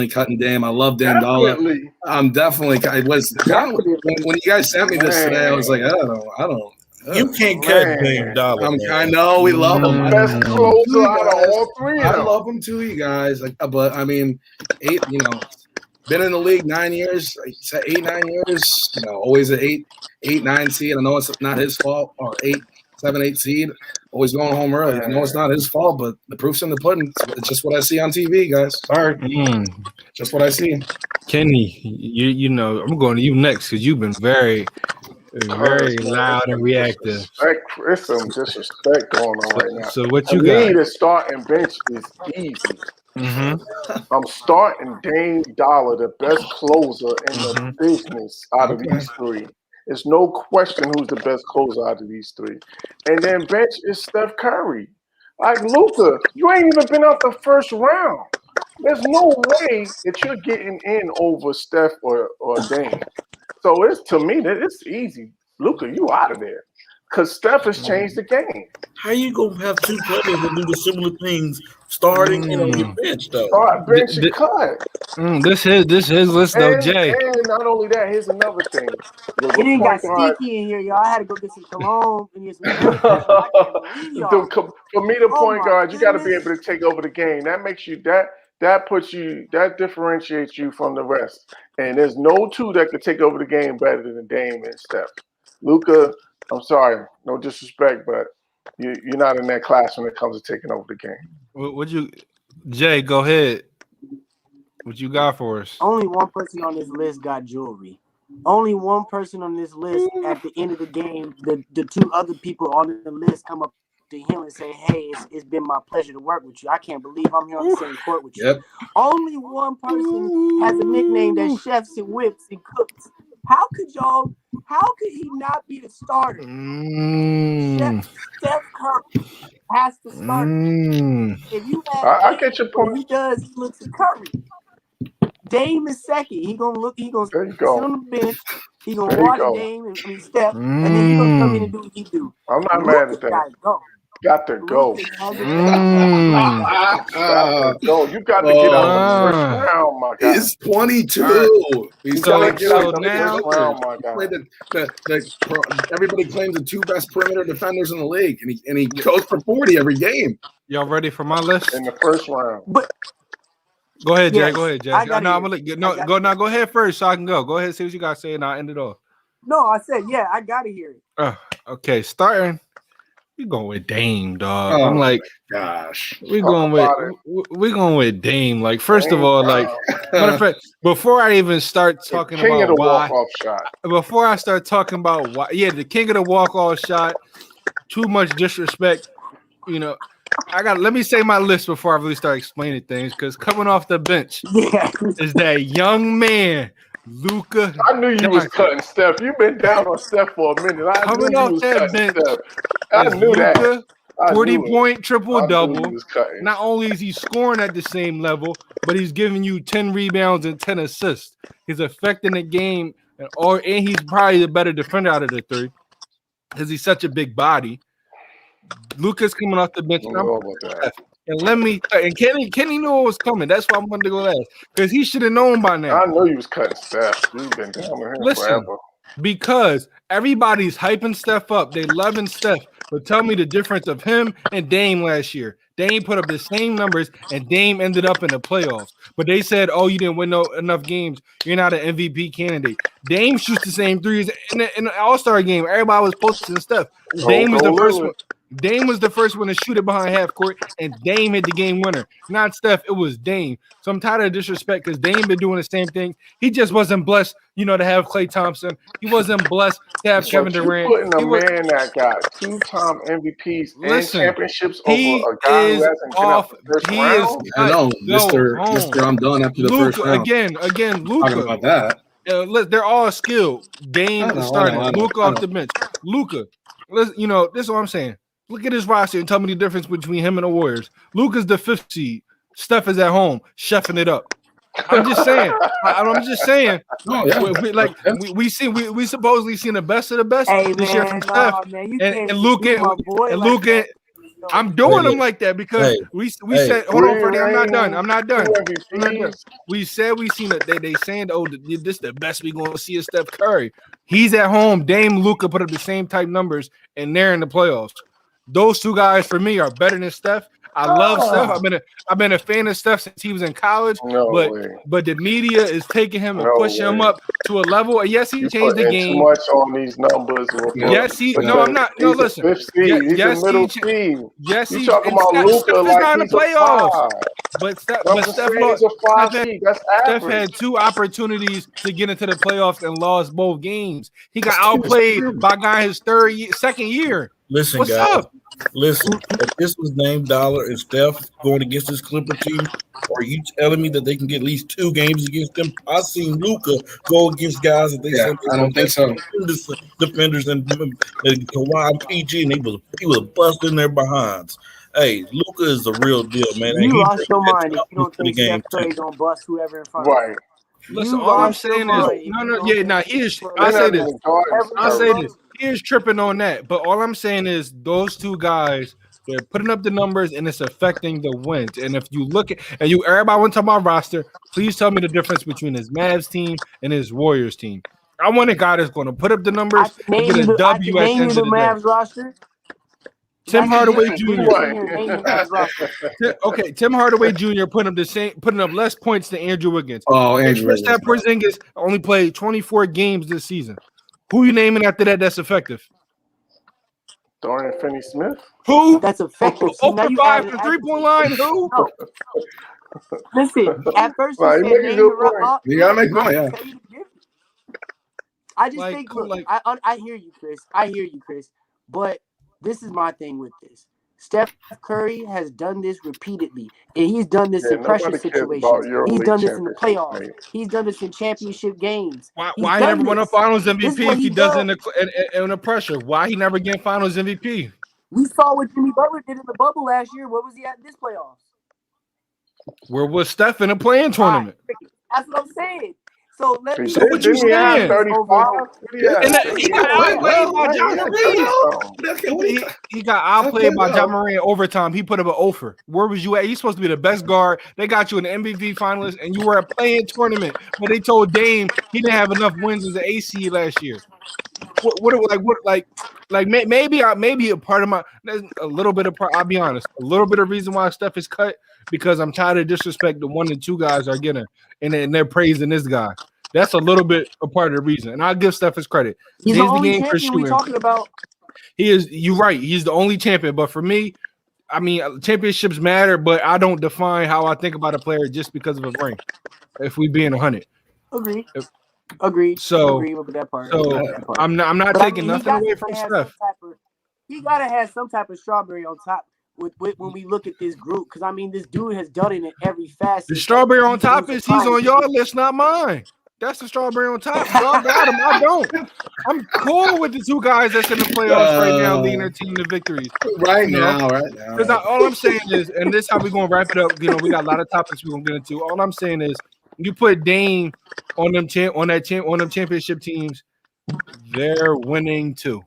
cutting Dame. I love Dame Dollar. I'm definitely. When you guys sent me this today, I was like, I don't. You can't cut Dame Dollar. I know we love him. Best closer out of all three. I love him too, you guys. But I mean, been in the league 9 years, 8-9 years. Always an 8-9 seed. I know it's not his fault, or 7-8 seed. Always going home early. I know it's not his fault, but the proof's in the pudding. It's just what I see on TV, guys. Sorry, just what I see. Kenny, I'm going to you next because you've been very loud and reactive. There's some disrespect going on right now. So what you got? Me to start and bench is easy. I'm starting Dame Dollar, the best closer in the business out of these three. There's no question who's the best closer out of these three. And then bench is Steph Curry. Like Luka, you ain't even been out the first round. There's no way that you're getting in over Steph or Dame. So to me, it's easy. Luka, you out of there. Because Steph has changed the game. How you gonna have two players that do the similar things starting and on your bench though? All right, bench and cut. This is list though, Jay. And not only that, here's another thing. It didn't got sticky in here, y'all. I had to go get some cologne and get some. I can't believe y'all. For me, the Oh point my guard, you got to be goodness. able to take over the game. That makes you that differentiates you from the rest. And there's no two that could take over the game better than Dame and Steph. Luka, I'm sorry, no disrespect, but you're not in that class when it comes to taking over the game. Jay, go ahead. What you got for us? Only one person on this list got jewelry. Only one person on this list at the end of the game, the two other people on the list come up to him and say, hey, it's been my pleasure to work with you. I can't believe I'm here on the same court with you. Yep. Only one person has a nickname that chefs and whips and cooks. How could he not be the starter? Steph Curry has to start. If you have I get your point. what he does, he looks at Curry. Dame is second. He gonna There you sit go. on the bench. He gonna There you watch go. Dame and Steph, and then he gonna come in and do what he do. I'm not mad at that. Gotta go. Got to go. Luka has to Got to go. You got to get out of the first round, my guy. He's 22. He's You got to get out of the now- first round, my guy. Everybody claims the two best perimeter defenders in the league, and he goes for 40 every game. Y'all ready for my list? In the first round. But Go ahead, Jay. Yes, Go ahead, Jay. I got No, it. I'm gonna go ahead first so I can go. Go ahead, see what you got to say, and I'll end it off. no, I said yeah. I gotta hear it. Okay, starting. We going with Dame, dog. Oh, I'm like, Gosh. we're going with Dame. Like, first of all, like, matter of fact, before I even start talking King about of the why, walk-off shot. before I start talking about why, yeah, the king of the walk-off shot. Too much disrespect. You know, let me say my list before I really start explaining things. Because coming off the bench Yeah. is that young man, Luka. I knew you was cutting Steph. You've been down on Steph for a minute. I Coming knew off you was that cutting bench Steph. I is knew that. Luka, I 40-point I knew triple-double. he was cutting. Not only is he scoring at the same level, but he's giving you 10 rebounds and 10 assists. He's affecting the game, and he's probably the better defender out of the three because he's such a big body. Luka's coming off the bench. I don't know about that. And Kenny knew what was coming. That's why I'm going to go last because he should have known by now. I know you was cutting Steph. You've been down with him Listen, forever. Because everybody's hyping Steph up. They loving Steph. But tell me the difference of him and Dame last year. Dame put up the same numbers, and Dame ended up in the playoffs. But they said, oh, you didn't win enough games. You're not an MVP candidate. Dame shoots the same threes in the All-Star game. Everybody was posting stuff. Dame was the first one. Dame was the first one to shoot it behind half court, and Dame hit the game winner. Not Steph, it was Dame. So I'm tired of disrespect because Dame been doing the same thing. He just wasn't blessed, to have Klay Thompson. He wasn't blessed to have Kevin Durant. Putting a man that got 2-time MVPs and championships over a guy who hasn't been out the first round. I know, Mr. I'm done after the first round. Again, Luka. Talking about that. They're all skilled. Dame is starting. Luka off the bench. Luka. This is what I'm saying. Look at his roster and tell me the difference between him and the Warriors. Luka's the 5th seed. Steph is at home, chefing it up. I'm just saying. I'm just saying. Oh, yeah. We supposedly seen the best of the best this year from Steph. And Luka. I'm doing them like that because we said, hold on, Freddie, I'm not done. We said we seen it. They saying, oh, this is the best we gonna see is Steph Curry. He's at home. Dame, Luka put up the same type numbers, and they're in the playoffs. Those two guys for me are better than Steph. I love Steph. I've been a fan of Steph since he was in college. But the media is taking him and pushing him up to a level. And yes, he changed the game. Too much on these numbers. Yes, he. No, I'm not. No, listen. Yes, he. Yes, he. Talking about Luka like he's in the playoffs. But Steph had 2 opportunities to get into the playoffs and lost both games. He got outplayed by a guy his second year. Listen, what's guys. Up? Listen, if this was Dame Dollar and Steph going against this Clipper team, are you telling me that they can get at least 2 games against them? I've seen Luka go against guys that they said I don't think so. Defenders and Kawhi PG, and he was busting their behinds. Hey, Luka is the real deal, man. You lost your mind if you don't think Steph Curry gonna bust whoever in front of him. Right. Listen, all I'm saying is, he is. I say this. is tripping on that. But all I'm saying is those two guys, they're putting up the numbers and it's affecting the wins. And if you look at everybody went to my roster, please tell me the difference between his Mavs team and his Warriors team. I want a guy that's going to put up the numbers and get a W at the end of the Mavs day. roster. Tim Hardaway Jr. Okay, Tim Hardaway Jr. putting up less points than Andrew Wiggins. Oh, Andrew Wiggins. Kristaps Porzingis only played 24 games this season. Who you naming after that that's effective? Dorian Finney-Smith. Who? That's effective. See, Over now you 5 added from 3-point line. Who? No. Listen, at first Nah, you you said make a name good the point. You gotta make one, yeah. I just Like, think, look, like- I hear you, Chris. I hear you, Chris. But this is my thing with this. Steph Curry has done this repeatedly, and he's done this in pressure nobody cares situations. about EuroLeague He's done this in the championships, playoffs. mate. He's done this in championship games. Why He's he done never won a this. Finals This is MVP what if he he does does. in the pressure? Why he never get Finals MVP? We saw what Jimmy Butler did in the bubble last year. What was he at this playoffs? Where was Steph in a playing tournament? That's what I'm saying. So let me. So what you Didn't he have saying? 35? And he got outplayed by John Morant. He got outplayed by John Morant overtime. He put up an offer. Where was you at? He's supposed to be the best guard. They got you an MVP finalist, and you were a playing tournament. But they told Dame he didn't have enough wins as an AC last year. Maybe a part of my a little bit of part. I'll be honest, a little bit of reason why Steph is cut because I'm tired of disrespect the 1 and 2 guys are getting, and they're praising this guy. That's a little bit a part of the reason, and I'll give Steph his credit. He's the Changed only game for champion we shooting. talking about. He is. You're right. He's the only champion. But for me, I mean, championships matter, but I don't define how I think about a player just because of a ring. If we being 100, Agreed. So- Agreed with that part. so That part. I'm not But I taking mean, nothing away from Steph. He gotta have some type of strawberry on top with when we look at this group, because I mean, this dude has done it in every facet. The strawberry on top is he's on your list, not mine. That's the strawberry on top. Y'all got him. I don't. I'm cool with the two guys that's in the playoffs right now, leading their team to victories. Right You know? now. Because all I'm saying is, and this is how we're gonna wrap it up. You know, we got a lot of topics we're gonna get into. All I'm saying is, you put Dame on them championship teams, they're winning too.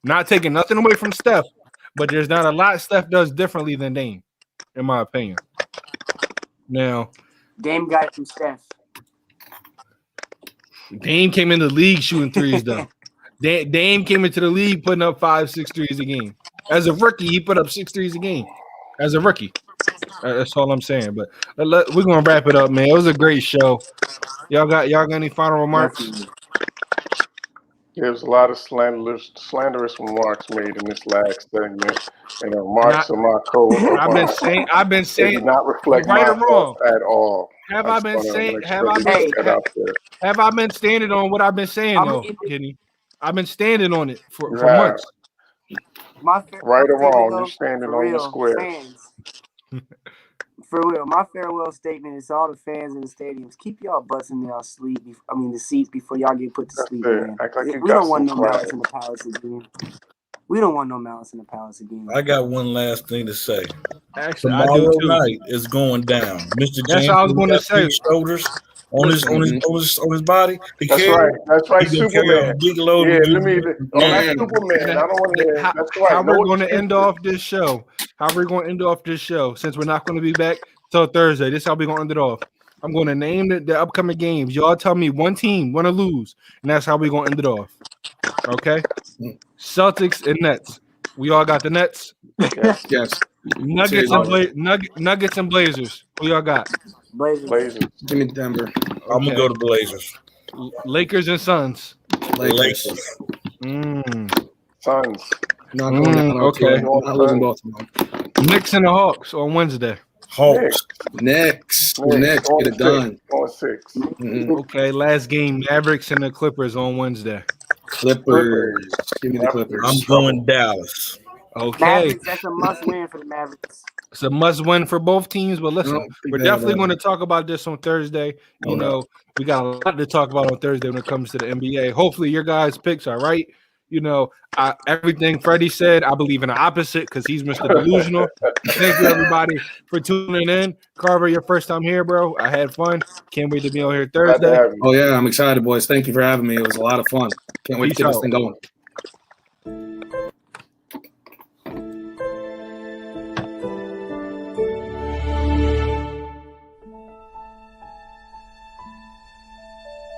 Not taking nothing away from Steph, but there's not a lot Steph does differently than Dame, in my opinion. Now, Dame got it from Steph. Dame came in the league shooting threes though. Dame came into the league putting up 5-6 threes a game. As a rookie, he put up 6 threes a game. As a rookie. That's all I'm saying. But we're gonna wrap it up, man. It was a great show. Y'all got any final remarks? There was a lot of slanderous remarks made in this last segment, and the remarks of my co-host. I've been They saying. do not reflect right my or wrong. thoughts at all. Have I just been wanna saying? make Have sure I we been? get that out there. Have I been standing on what I've been saying though, Kenny? I've been standing on it for You have. months. Right or wrong, though, you're standing for on the real, square. fans. For real, my farewell statement is to all the fans in the stadiums: keep y'all butts in y'all sleep. The seats before y'all get put to That's sleep. it. Man. Act like you We got don't want no some malice swag. in the palace again. We don't want no malice in the palace again. I got one last thing to say. Actually, I Tomorrow do too. night is going down. Mr. That's James what I was gonna got say. big shoulders on his body. He That's carry- right. That's right, he can carry a Superman. big load Yeah, of let me. Oh, that's And- Superman. I don't want to hear. How, That's right. how No we're going to end excuses. off this show? How we're going to end off this show? Since we're not going to be back till Thursday, this is how we're going to end it off. I'm going to name the upcoming games. Y'all tell me one team want to lose, and that's how we're going to end it off. Okay? Celtics and Nets. We all got the Nets. Yes. Nuggets and Blazers. Who y'all got? Blazers. Give me Denver. I'm gonna go to Blazers. Lakers and Suns. Lakers. Suns. Not going down. Okay. Not losing Baltimore. Knicks and the Hawks on Wednesday. Hawks. Next. Going Get it six. done. Going 6. Mhm. Okay, last game, Mavericks and the Clippers on Wednesday. Clippers. Give me the Clippers. I'm going Dallas. Okay. Mavericks, that's a must win for the Mavericks. It's a must win for both teams, but listen, I don't think we're they have definitely that. going to talk about this on Thursday. You Okay. know, we got a lot to talk about on Thursday when it comes to the NBA. Hopefully, your guys' picks are right. You know, everything Freddie said, I believe in the opposite because he's Mr. Delusional. Thank you, everybody, for tuning in. Carver, your first time here, bro. I had fun. Can't wait to be on here Glad to Thursday. have you. Oh, yeah. I'm excited, boys. Thank you for having me. It was a lot of fun. Can't wait to Peace get this out. thing going.